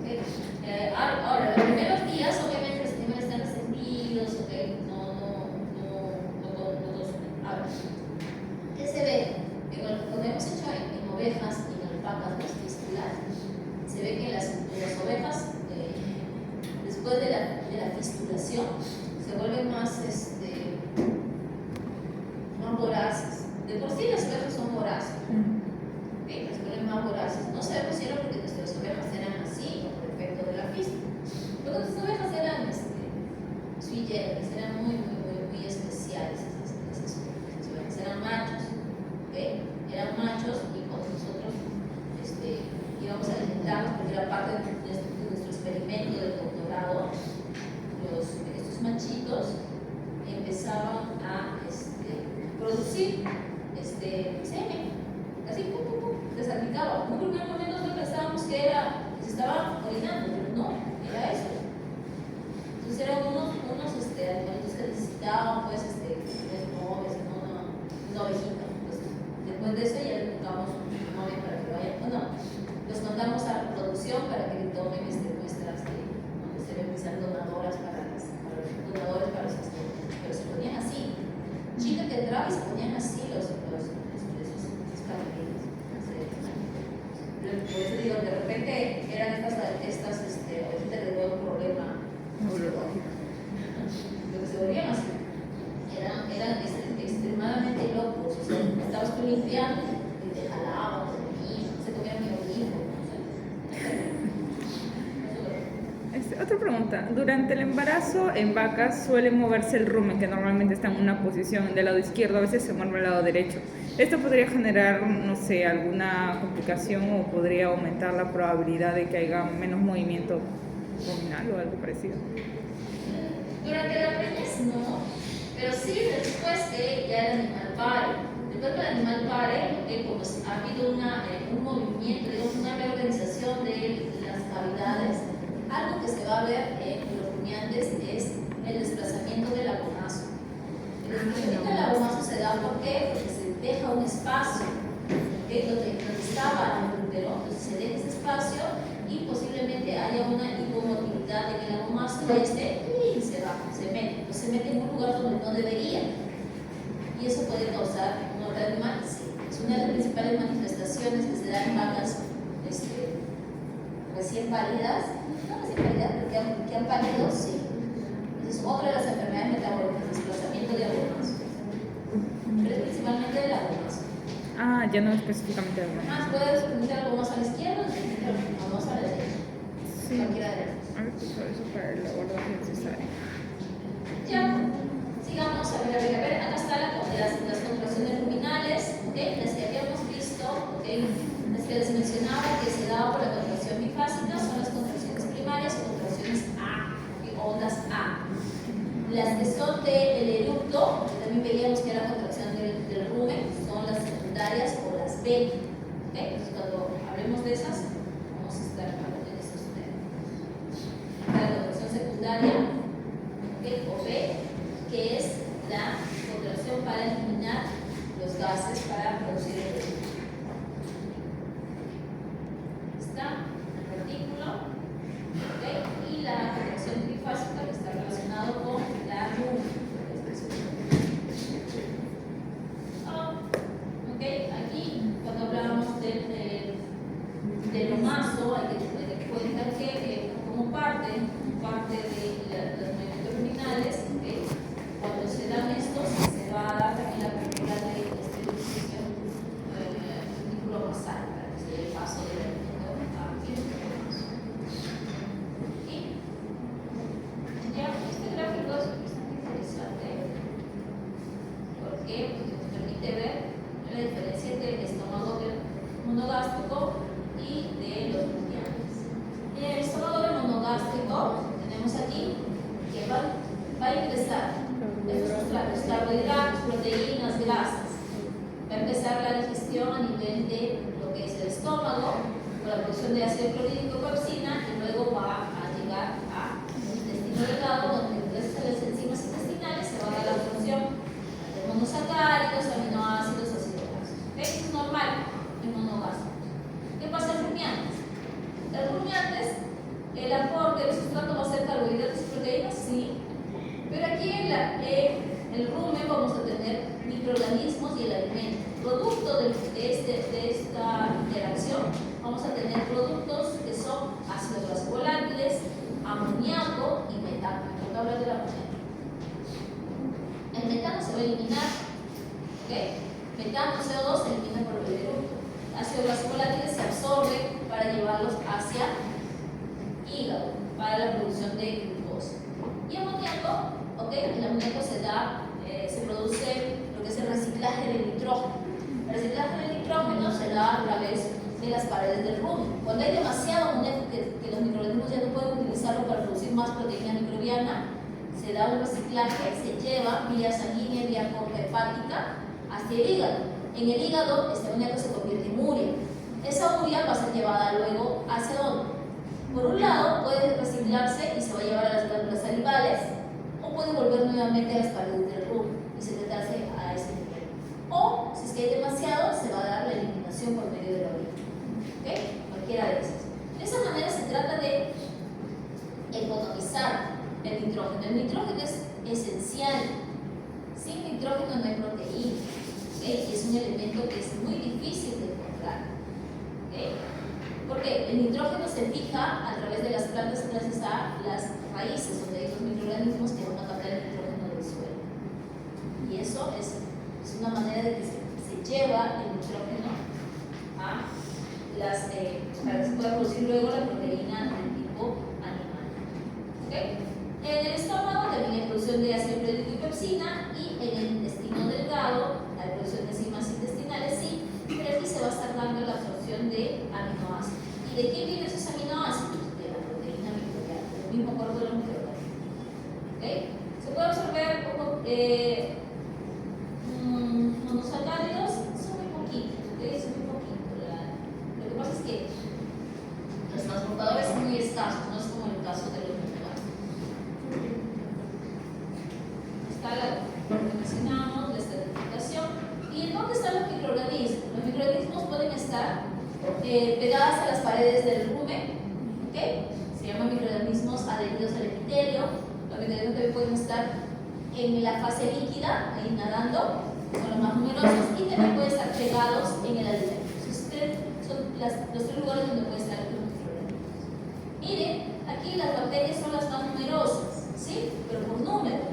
Okay. Ahora, los primeros días, obviamente, los animales están resentidos, okay, no ahora, ¿qué se ve? Que cuando hemos hecho en ovejas y en alpacas las fístulas, se ve que las ovejas, después de la fistulación, se vuelven más voraces. De por sí las ovejas son voraces. ¿Okay? Las vuelven más voraces. No sabemos si era porque nuestras ovejas eran así o por efecto de la fístula. Pero nuestras ovejas eran sui generis, eran muy especiales. Esas ovejas eran machos. ¿Okay? Eran machos, y cuando nosotros íbamos a alimentarlos, porque era parte de nuestro experimento de doctorado, estos machitos empezaban a producir semen, así, se salpicaba. En un primer momento nosotros pensábamos que se estaban orinando, pero no, era eso. Entonces eran unos animalitos que necesitaban, pues, una ovejita. Pues, después de eso ya le buscamos un novio para que vayan, los mandamos a la producción para que tomen muestras donde se ven que sean donadoras para los donadores, pero se ponían así. Chicas que entraban y se ponían así esos cabellos. Por eso digo, de repente eran estas ovejitas que tenían un problema neurológico. Lo que se volvían así. Eran extremadamente locos. O sea, estabas tú limpiando y te jalaban, se comían mi ojo. Otra pregunta. Durante el embarazo en vacas suele moverse el rumen, que normalmente está en una posición del lado izquierdo, a veces se mueve al lado derecho. ¿Esto podría generar, no sé, alguna complicación o podría aumentar la probabilidad de que haya menos movimiento ruminal o algo parecido? Durante la preñez no, pero sí después que ya el animal pare. Después que el animal pare, como ha habido un movimiento, digamos, una reorganización de las cavidades, algo que se va a ver en los rumiantes es el desplazamiento del abomazo. El desplazamiento del abomazo se da ¿por qué? Porque se deja un espacio donde estaba y se va, se mete en un lugar donde no debería. Y eso puede causar una reanimación. Es una de las principales manifestaciones que se dan en vacas recién paridas, no recién paridas, pero que han parido, sí. Esa es otra de las enfermedades metabólicas, desplazamiento de abonos. Pero es principalmente de la abonos. Ah, ya no específicamente de Puedes preguntar algo más a la izquierda o más a la derecha. Sí. Cualquiera de las dos. A ver, pues eso para el abordaje necesario. Ya, sigamos, a ver, acá está las contracciones luminales, ¿okay? Las que habíamos visto, ¿okay? Las que les mencionaba que se daba por la contracción bifásica son las contracciones primarias o contracciones A, ¿okay? Ondas A. Las que son del eructo, que también veíamos que era contracción del rumen, son las secundarias o las B, ¿okay? Entonces cuando hablemos de esas, vamos a estar hablando de esos temas. La contracción secundaria, o B, que es la contracción para eliminar los gases para producir el producto. Está el retículo, ¿okay? Y la contracción trifásica, que está relacionado con la rumen. Aquí, cuando hablábamos del omaso, hay que tener en cuenta que como parte de los movimientos luminales, cuando se dan estos, se va a dar también la apertura de retículo basal, para que se dé el paso del elemento aquí. Y ya este gráfico es bastante interesante, porque nos permite ver la diferencia entre el estómago monogástrico y de los rumiantes. En el estómago monogástrico tenemos aquí que va a ingresar estos sustratos, carbohidratos, proteínas, grasas. Va a empezar la digestión a nivel de lo que es el estómago, con la producción de ácido clorhídrico, pepsina, y luego va a llegar al intestino delgado, donde gracias a las enzimas intestinales se va a dar la función de monosacáridos, aminoácidos, ácidos grasos. Eso es normal en monogástricos. ¿Qué pasa en rumiantes? En rumiantes, el aporte del sustrato va a ser carbohidratos y proteínas, sí. Pero aquí en el rumen vamos a tener microorganismos y el alimento. Producto de esta interacción, vamos a tener productos que son ácidos grasos volátiles, amoníaco y metano. Me toca hablar del amoníaco. El metano se va a eliminar, ¿okay? Metano, CO2 se elimina por el eructo. Ácidos grasos volátiles se absorben para llevarlos hacia hígado para la producción de glucosa. Y amoníaco, el amoníaco se produce lo que es el reciclaje del nitrógeno. El reciclaje del nitrógeno se da a través de las paredes del rumen. Cuando hay demasiado amoníaco que los microorganismos ya no pueden utilizarlo para producir más proteína microbiana, se da un reciclaje, se lleva vía sanguínea, vía porta hepática hacia el hígado. En el hígado, este amoníaco se convierte en urea. Esa urea va a ser llevada luego hacia dónde. Por un lado, puede reciclarse y se va a llevar a las glándulas salivales, o puede volver nuevamente a las paredes del rumen y secretarse a ese nivel. O, si es que hay demasiado, se va a dar la eliminación por medio de la orina. ¿Okay? Cualquiera de esas. De esa manera se trata de economizar el nitrógeno. El nitrógeno es esencial. Sin nitrógeno no hay proteína. ¿Okay? Y es un elemento que es muy difícil de encontrar. ¿Okay? Porque el nitrógeno se fija a través de las plantas gracias a las raíces, donde hay los microorganismos que van a captar el nitrógeno del suelo. Y eso es una manera de que se lleva el nitrógeno a para que se pueda producir luego la proteína del tipo animal. ¿Okay? En el estómago también hay producción de ácido clorhídrico y pepsina, y en el intestino delgado hay producción de enzimas intestinales, sí, pero aquí se va a estar dando la absorción de aminoácidos. ¿Y de quién vienen esos aminoácidos? De la proteína microbiana, del mismo cuerpo de los microorganismos. ¿Okay? Se puede absorber monosacáridos, son muy poquitos, ¿okay? Son muy poquitos. Lo que pasa es que los transportadores son muy escasos, no es como el caso de los microorganismos. Está lo que mencionamos, la estratificación. ¿Y en dónde están los microorganismos? Los microorganismos pueden estar pegadas a las paredes del rumen, ¿okay? Si se llaman microorganismos adheridos al epitelio. Los epitelios también pueden estar en la fase líquida, ahí nadando, son los más numerosos, y también pueden estar pegados en el alimento. Son los tres lugares donde pueden estar los microorganismos. Miren, aquí las bacterias son las más numerosas, ¿sí? Pero por número.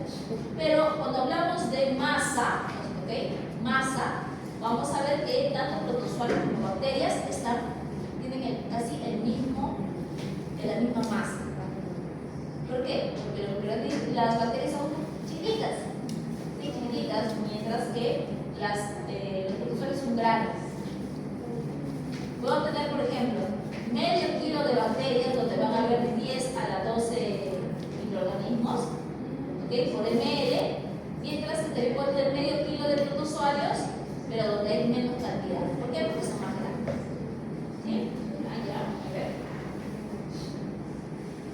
Pero cuando hablamos de masa, ¿ok? Masa, vamos a ver que tanto protozoarios como bacterias tienen casi la misma masa. ¿Por qué? Porque las bacterias son chiquitas, ¿sí? Chiquititas, mientras que los protozoarios son grandes. Puedo tener, por ejemplo, medio kilo de bacterias, donde van a haber 10 a la 12 microorganismos, ¿okay? Por ml, mientras que también puedo tener medio kilo de protozoarios, pero donde hay menos cantidad. ¿Por qué? Porque son más grandes. ¿Sí? Ah, ya, a ver.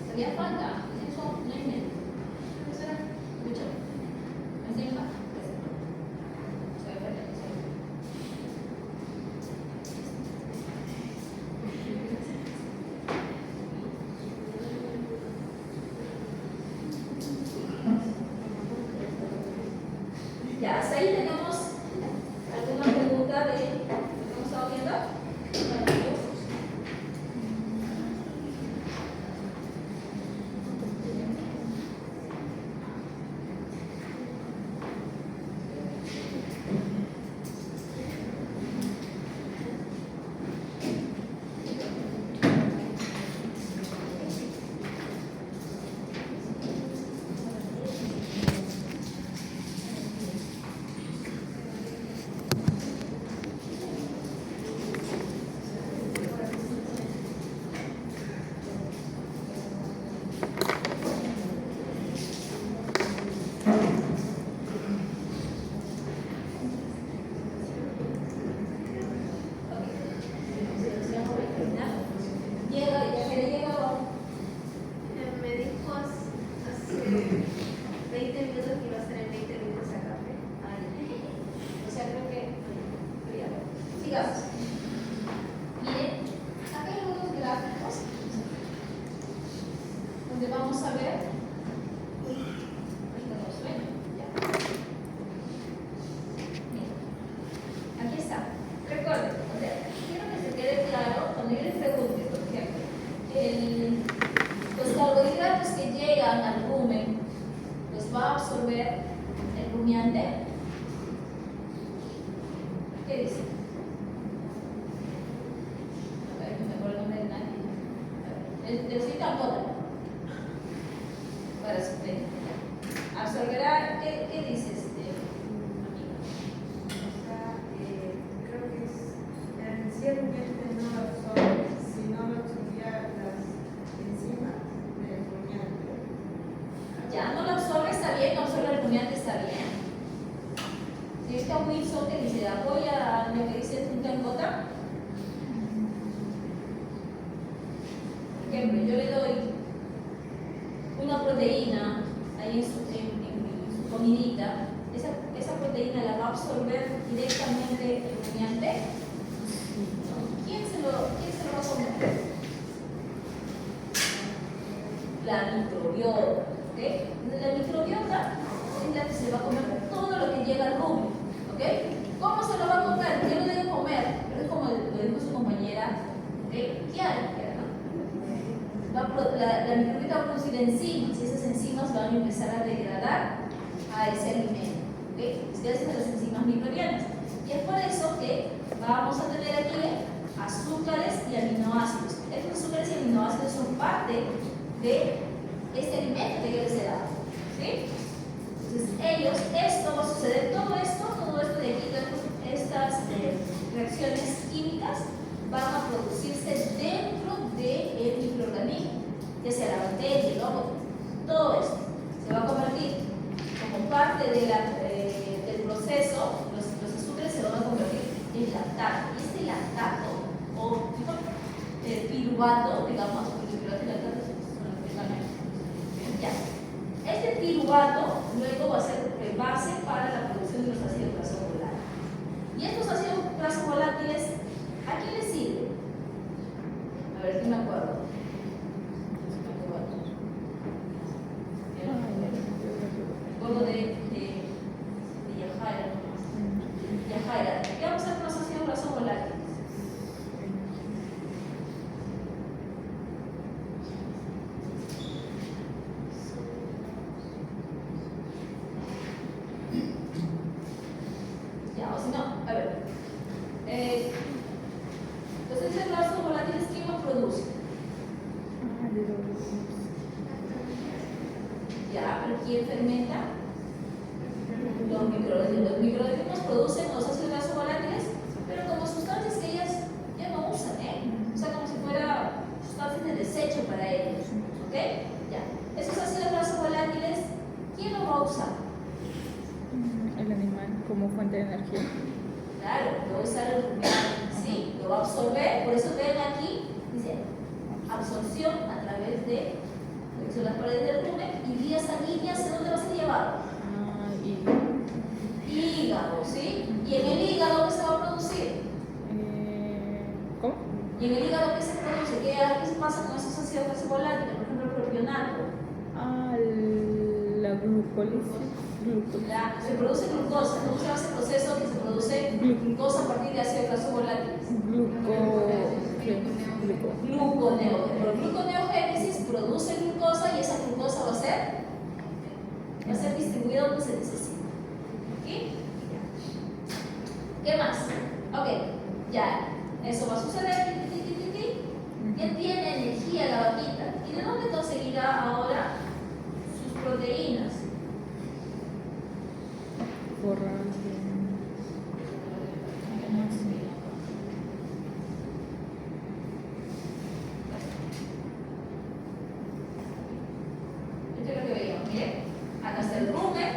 ¿Todavía falta? Eso no hay menos. Mucho. ¿Me encima? Ya, hasta ahí tenemos alguna pregunta de lo que hemos estado viendo. Me dijo hace 20 minutos que iba a estar en 20 minutos acá. O sea, creo que. Sigamos. Miren, acá hay algunos gráficos donde vamos a ver. Ahorita no suena, ya. Miren, aquí está. Recuerden, o sea, quiero que se quede claro cuando yo les pregunte, por ejemplo, los carbohidratos que llegan al rumen, ¿los va a absorber el rumiante? ¿Qué dice? A ver, no me acuerdo el nombre de nadie. El cita para su frente. ¿Absorberá? ¿Qué dice amiga? O sea, creo que ciertamente no lo absorbe, si no lo absorbía las enzimas del rumiante. Ya, no lo absorbe, está bien, no absorbe el rumiante, está bien. Si está Wilson que dice, apoya lo que dice punta en gota. Por ejemplo, yo le doy una proteína ahí en su comidita, esa proteína la va a absorber directamente el rumiante. ¿Quién se lo va a comer? La microbiota. ¿Okay? La microbiota es la que se va a comer todo lo que llega al rumen. ¿Okay? ¿Cómo se lo va a comer? Yo lo debo comer, pero es como lo dijo su compañera. ¿Okay? Kiara, ¿no? La microbiota va a producir enzimas y esas enzimas van a empezar a degradar a ese alimento. ¿Okay? Gracias a las enzimas microbianas. Y es por eso que vamos a tener aquí azúcares y aminoácidos. Estos azúcares y aminoácidos son parte de este alimento que yo les he dado. ¿Sí? Entonces esto va a suceder, todo esto de aquí, todas estas reacciones químicas van a producirse dentro del microorganismo, ya sea la bacteria, el hongo, todo esto se va a convertir como parte de del proceso, los azúcares se van a convertir en lactato. Y este lactato, o piruvato, digamos, porque piruvato y lactato son los que ya. Este piruvato luego va a ser base para la producción de los ácidos grasos volátiles. Y estos ácidos grasos volátiles, ¿a qué les sirven? A ver si me acuerdo. ¿quién fermenta? Los microorganismos. Los microorganismos producen los ácidos grasos volátiles, pero como sustancias que ellas ya no usan, o sea, como si fuera sustancias de desecho para ellos. ¿Ok? Ya. Esos ácidos grasos volátiles, ¿quién los va a usar? El animal como fuente de energía. Claro, lo va a usar el rumiante, sí, lo va a absorber. Por eso ven aquí, dice absorción a través de son las paredes del rumen y vías sanguíneas. ¿En dónde va a ser llevado? Hígado, ¿sí? ¿Y en el hígado qué se va a producir? ¿Cómo? ¿Y en el hígado qué se produce? ¿Qué pasa con esos ácidos grasos volátiles? Por ejemplo, el propionato. La glucólisis. Se produce glucosa. ¿Cómo se llama ese proceso que se produce glucosa a partir de ácidos grasos volátiles? Gluconeogénesis. Por gluconeogénesis produce glucosa y esa glucosa va a ser distribuida donde se necesita. ¿Ok? ¿Qué más? Ok, ya. Eso va a suceder. Ya tiene energía la vaquita. ¿Y de dónde conseguirá ahora sus proteínas? Esto es lo que veíamos, miren. Acá está el rumen,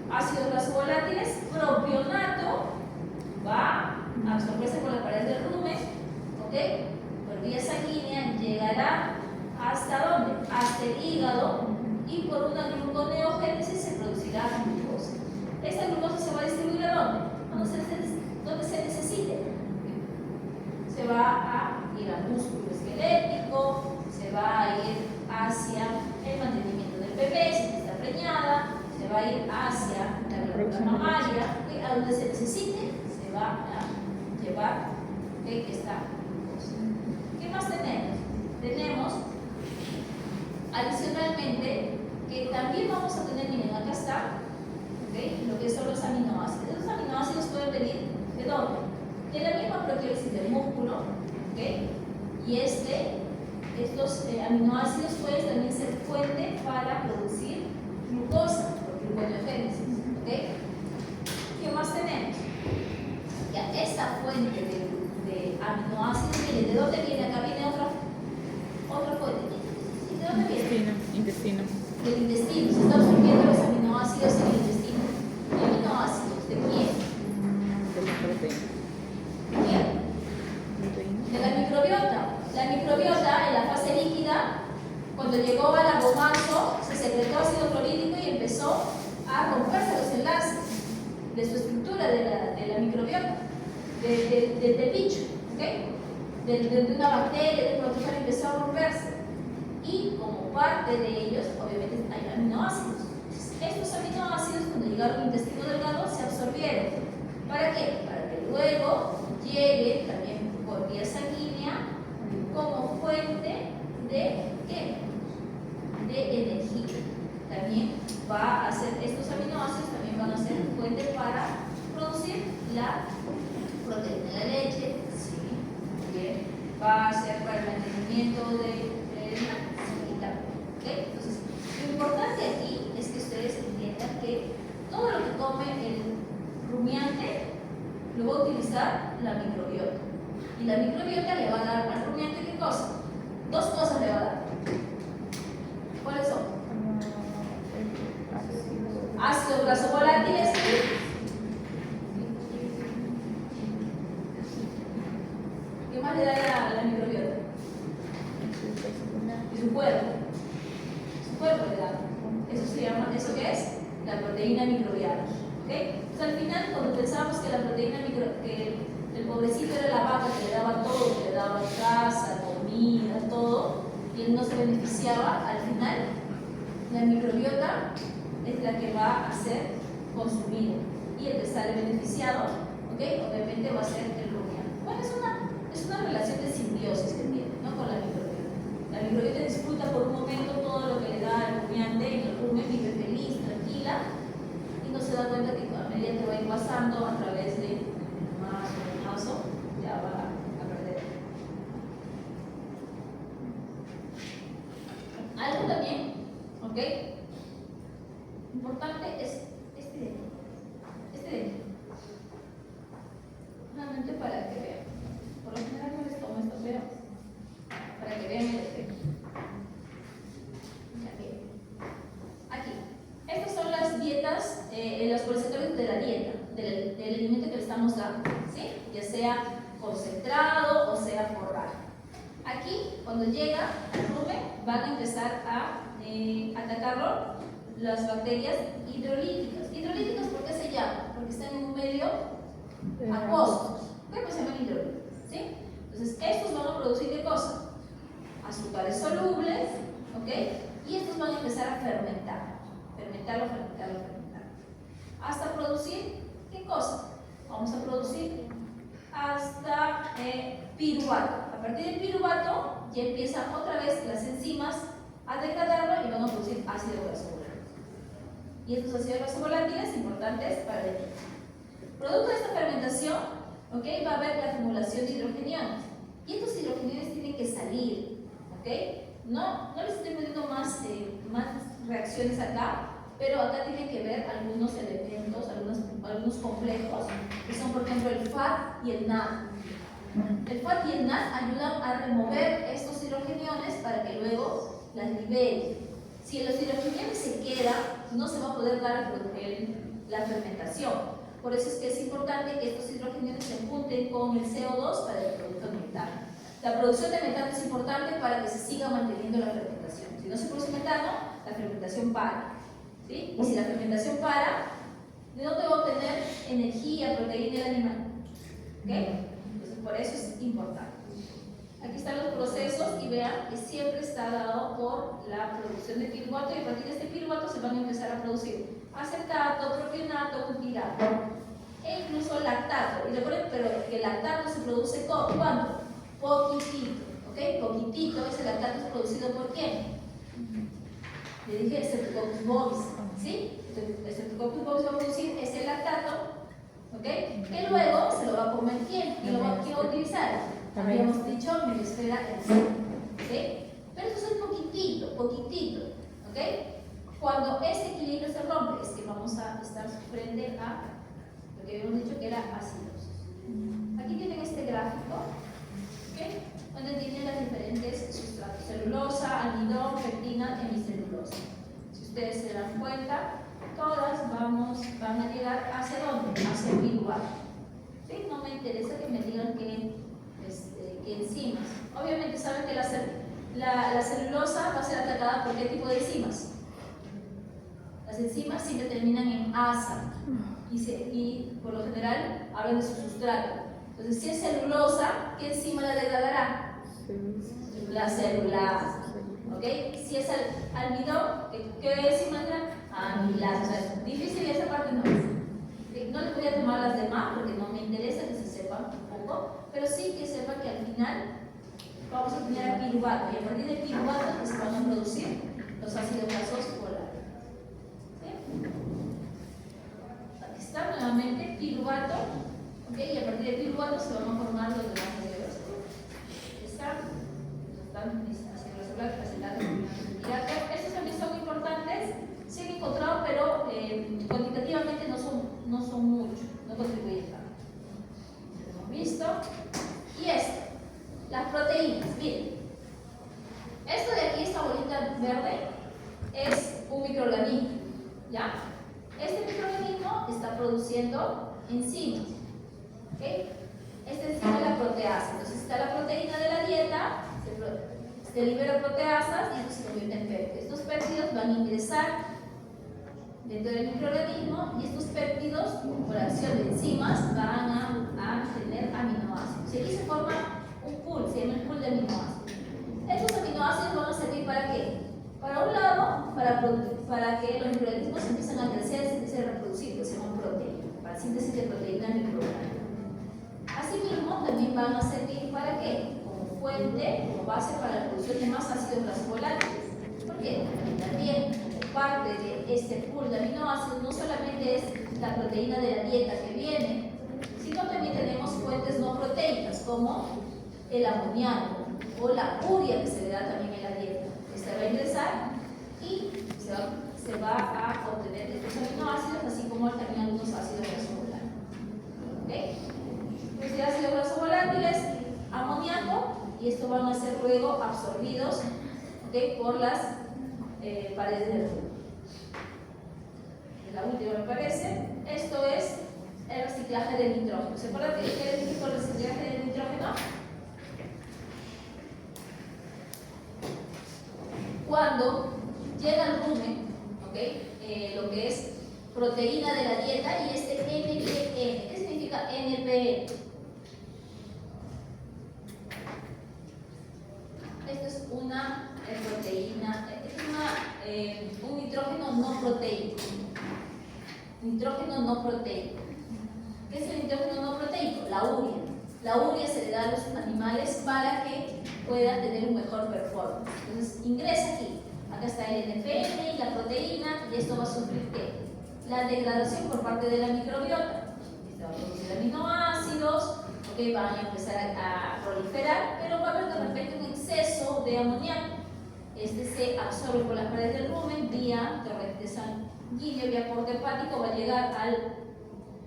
ácidos grasos volátiles, propionato va a absorberse por las paredes del rumen, ¿ok? Por vía sanguínea llegará ¿hasta dónde? Hasta el hígado y por una gluconeogénesis se producirá glucosa. Esta glucosa se va a distribuir ¿a dónde? Donde se necesite. Se va a ir al músculo esquelético, se va a ir hacia el mantenimiento del bebé, si está preñada, se va a ir hacia la glándula mamaria, y a donde se necesite se va a llevar esta glucosa. ¿Qué más tenemos? Tenemos adicionalmente que también vamos a tener, miren, acá está, lo que son los aminoácidos. Los aminoácidos pueden venir ¿de dónde? De la misma proteólisis del músculo, y estos aminoácidos pueden también ser fuente para producir glucosa por gluconeogénesis. ¿Qué más tenemos? Ya, esta fuente de aminoácidos, miren, ¿de dónde viene? Acá viene otra fuente. ¿De dónde viene? Intestino. Del intestino. Se están absorbiendo los aminoácidos en el intestino. ¿Aminoácidos de quién? De la proteína. ¿Quién? De la microbiota. La microbiota en la fase líquida, cuando llegó al agomazo, se secretó ácido clorhídrico y empezó a romperse los enlaces de su estructura de la microbiota, del bicho, de una bacteria, de un protozoario, empezó a romperse. Y como parte de ellos, obviamente, hay aminoácidos. Estos aminoácidos, cuando llegaron al intestino delgado, se absorbieron. ¿Para qué? Para que luego llegue también por vía sanguínea como fuente de ¿qué? De energía. También va a ser, estos aminoácidos también van a ser fuente para producir la proteína de la leche, ¿sí? Bien. Va a ser para el mantenimiento de entonces, lo importante aquí es que ustedes entiendan que todo lo que come el rumiante lo va a utilizar la microbiota. Y la microbiota le va a dar al rumiante ¿qué cosa? Dos cosas le va a dar. ¿Cuáles son? Ácidos grasos volátiles ¿qué más le da la microbiota? Y su cuerpo. Su cuerpo le da. Eso se llama, ¿eso qué es? La proteína microbiana. Entonces al final, cuando pensábamos que la proteína que el pobrecito era la vaca que le daba todo, que le daba casa, comida, todo, y él no se beneficiaba, al final la microbiota es la que va a ser consumida. Y el que sale beneficiado, obviamente va a ser el rumiante. Bueno, es una relación de simbiosis que tiene, ¿no? Con la microbiota. La microbiota disfruta por un momento todo lo que le da el rumiante y el rumen vive feliz, tranquila, y no se da cuenta que a medida que va a ir pasando a través de mazo, ya va a perder. Algo también, sea concentrado o sea forrado. Aquí, cuando llega al rumen, van a empezar a atacarlo las bacterias hidrolíticas. ¿Hidrolíticas por qué se llaman? Porque están en un medio acuoso. ¿Por qué se llaman hidrolíticas? ¿Sí? Entonces, estos van a producir ¿qué cosa? Azúcares solubles, ¿ok? Y estos van a empezar a fermentar. Fermentarlo. Hasta producir, ¿qué cosa? Vamos a producir hasta piruvato. A partir del piruvato ya empiezan otra vez las enzimas a degradarlo y van a producir ácido graso volátil. Y estos ácidos grasos volátiles importantes para el equipo. Producto de esta fermentación, ¿ok? Va a haber la acumulación de hidrogeniones. Y estos hidrogeniones tienen que salir, ¿ok? No les estoy poniendo más reacciones acá, pero acá tienen que ver algunos elementos, algunos complejos, que son por ejemplo el FAT y el NAD. El FAT y el NAD ayudan a remover estos hidrogeniones para que luego las libere. Si los hidrogeniones se quedan, no se va a poder dar la fermentación. Por eso es que es importante que estos hidrogeniones se junten con el CO2 para el producto de metano. La producción de metano es importante para que se siga manteniendo la fermentación. Si no se produce metano, la fermentación para. ¿Sí? Y si la fermentación para, ¿de dónde va a obtener energía, proteína del animal? ¿Ok? Entonces, por eso es importante. Aquí están los procesos y vean que siempre está dado por la producción de piruvato y a partir de este piruvato se van a empezar a producir acetato, propionato, butirato e incluso lactato. Y recuerden, pero que el lactato se produce ¿cuándo? Poquitito. ¿Ok? Poquitito, ese lactato es producido por ¿quién? Le dije Streptococcus bovis, ¿sí? Streptococcus bovis va a producir ese lactato, ¿ok? Que luego se lo va a comer ¿quién? ¿Quién lo va a utilizar? Habíamos dicho Melisfera ¿sí? Pero eso es poquitito, ¿ok? Cuando este equilibrio se rompe, es que vamos a estar frente a lo que habíamos dicho que era acidosis. Aquí tienen este gráfico, ¿ok? Donde tienen las diferentes sustratos: celulosa, almidón, pectina, hemicelulosa. Si ustedes se dan cuenta, todas van a llegar ¿hacia dónde? Hacia el piruvato. ¿Sí? No me interesa que me digan que enzimas. Obviamente saben que la celulosa va a ser atacada por ¿qué tipo de enzimas? Las enzimas siempre terminan en asa y por lo general hablan de su sustrato. Entonces, si es celulosa, ¿qué enzima la degradará? La celulasa. ¿Ok? Si es almidón, ¿qué enzima tendrá? Amilasa. Difícil esa parte no es. No les voy a tomar las demás porque no me interesa que se sepan un poco, pero sí que sepan que al final vamos a tener piruvato y a partir del piruvato se van a producir los ácidos grasos volátiles. ¿Sí? Aquí está nuevamente piruvato, ¿ok? Y a partir del piruvato se van a formar los demás ácidos grasos. Están ácidos grasos volátiles, estos también son importantes, se han encontrado, pero cuantitativamente no son muchos, no contribuyen tanto. ¿Hemos visto? Y esto, las proteínas, miren. Esto de aquí, esta bolita verde, es un microorganismo, ¿ya? Este microorganismo está produciendo enzimas, ¿ok? Esta enzima es la proteasa. Entonces está la proteína de la dieta, se libera proteasas y se convierte en péptidos. Estos péptidos van a ingresar dentro del microorganismo y estos péptidos, por acción de enzimas, van a tener aminoácidos. Y aquí se forma un pool, se llama el pool de aminoácidos. Estos aminoácidos van a servir ¿para qué? Para un lado, para que los microorganismos empiecen a crecer, se reproducir, que se llaman proteínas, para síntesis de proteína microorgánica. Asimismo, también van a servir ¿para qué? Como fuente, como base para la producción de más ácidos grasos volátiles. ¿Por qué? Porque también, como parte de este pool de aminoácidos, no solamente es la proteína de la dieta que viene, sino también tenemos fuentes no proteicas, como el amoníaco o la urea que se le da también en la dieta. Esta va a ingresar y se va a obtener estos aminoácidos, así como también algunos ácidos grasos volátiles. ¿Ok? Pues de ácidos grasos volátiles, amoníaco, y estos van a ser luego absorbidos, ¿okay? Por las paredes del tubo. La última me parece, esto es el reciclaje del nitrógeno. ¿Se acuerdan qué les dije con el reciclaje del nitrógeno? Cuando llega al rumen, ¿okay? Lo que es proteína de la dieta y este NPN. ¿Qué significa NPN? Esto es una proteína, es un nitrógeno no proteico. Nitrógeno no proteico. ¿Qué es el nitrógeno no proteico? La urea. La urea se le da a los animales para que puedan tener un mejor performance. Entonces ingresa aquí. Acá está el NPN y la proteína, y esto va a sufrir ¿qué? La degradación por parte de la microbiota. Esto va a producir aminoácidos, ¿okay? Van a empezar a proliferar, pero va a haber de repente un exceso de amoníaco. Este se absorbe por las paredes del rumen vía torrente sanguíneo, vía porte hepático, va a llegar al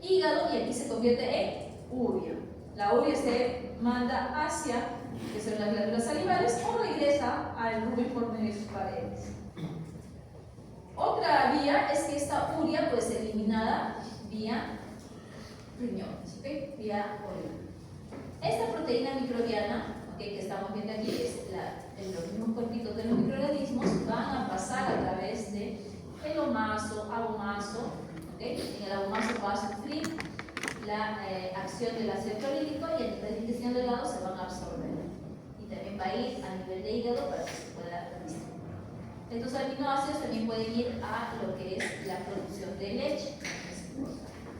hígado y aquí se convierte en urea. La urea se manda hacia, que son las glándulas salivales, o regresa al rumen por medio de sus paredes. Otra vía es que esta urea puede ser eliminada vía riñones, ¿okay? Vía orina. Esta proteína microbiana, ¿okay? Que estamos viendo aquí, es los mismos cuerpitos de los microorganismos, van a pasar a través de el omaso, abomaso, ¿okay? En el abomaso va a sufrir la acción del ácido clorhídrico y a nivel del intestino delgado se van a absorber. Y también va a ir a nivel de hígado para que se pueda distribuir. Estos aminoácidos también pueden ir a lo que es la producción de leche.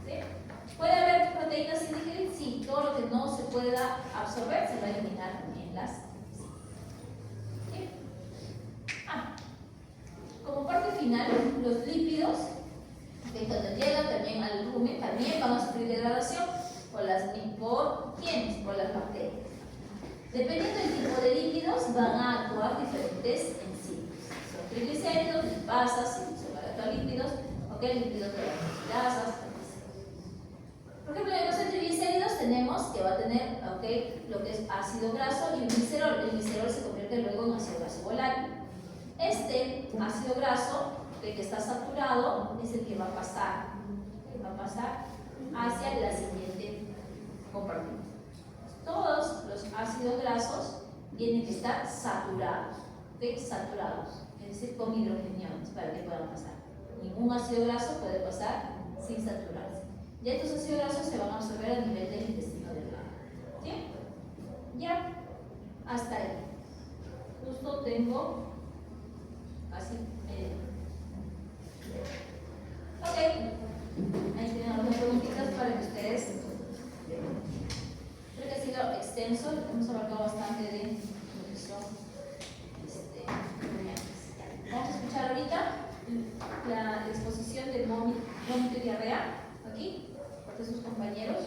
¿Sí? ¿Puede haber proteínas sin digerir? Sí, todo lo que no se pueda absorber se va a eliminar en las. ¿Sí? Como parte final, los lípidos, que cuando llegan también al rumen, también van a sufrir degradación por ¿quiénes? Por las bacterias. Dependiendo del tipo de lípidos, van a actuar diferentes enzimas. Son triglicéridos, lipasas, isomalactolípidos, lípidos de las proteasas. Por ejemplo, en los triglicéridos tenemos que va a tener lo que es ácido graso y un glicerol. El glicerol se convierte luego en ácido graso volátil. Este ácido graso, que está saturado, es el que va a pasar hacia la siguiente compartimento. Todos los ácidos grasos tienen que estar saturados, saturados, es decir, con hidrogeniones para que puedan pasar. Ningún ácido graso puede pasar sin saturarse. Ya estos ácidos grasos se van a absorber a nivel del intestino delgado. ¿Sí? Ya, hasta ahí. Justo tengo así medio. Ok, ahí tienen algunas preguntitas para que ustedes. Creo que ha sido extenso, hemos abarcado bastante de lo que son rumiantes. Vamos a escuchar ahorita la exposición de vómito y diarrea, aquí, por sus compañeros.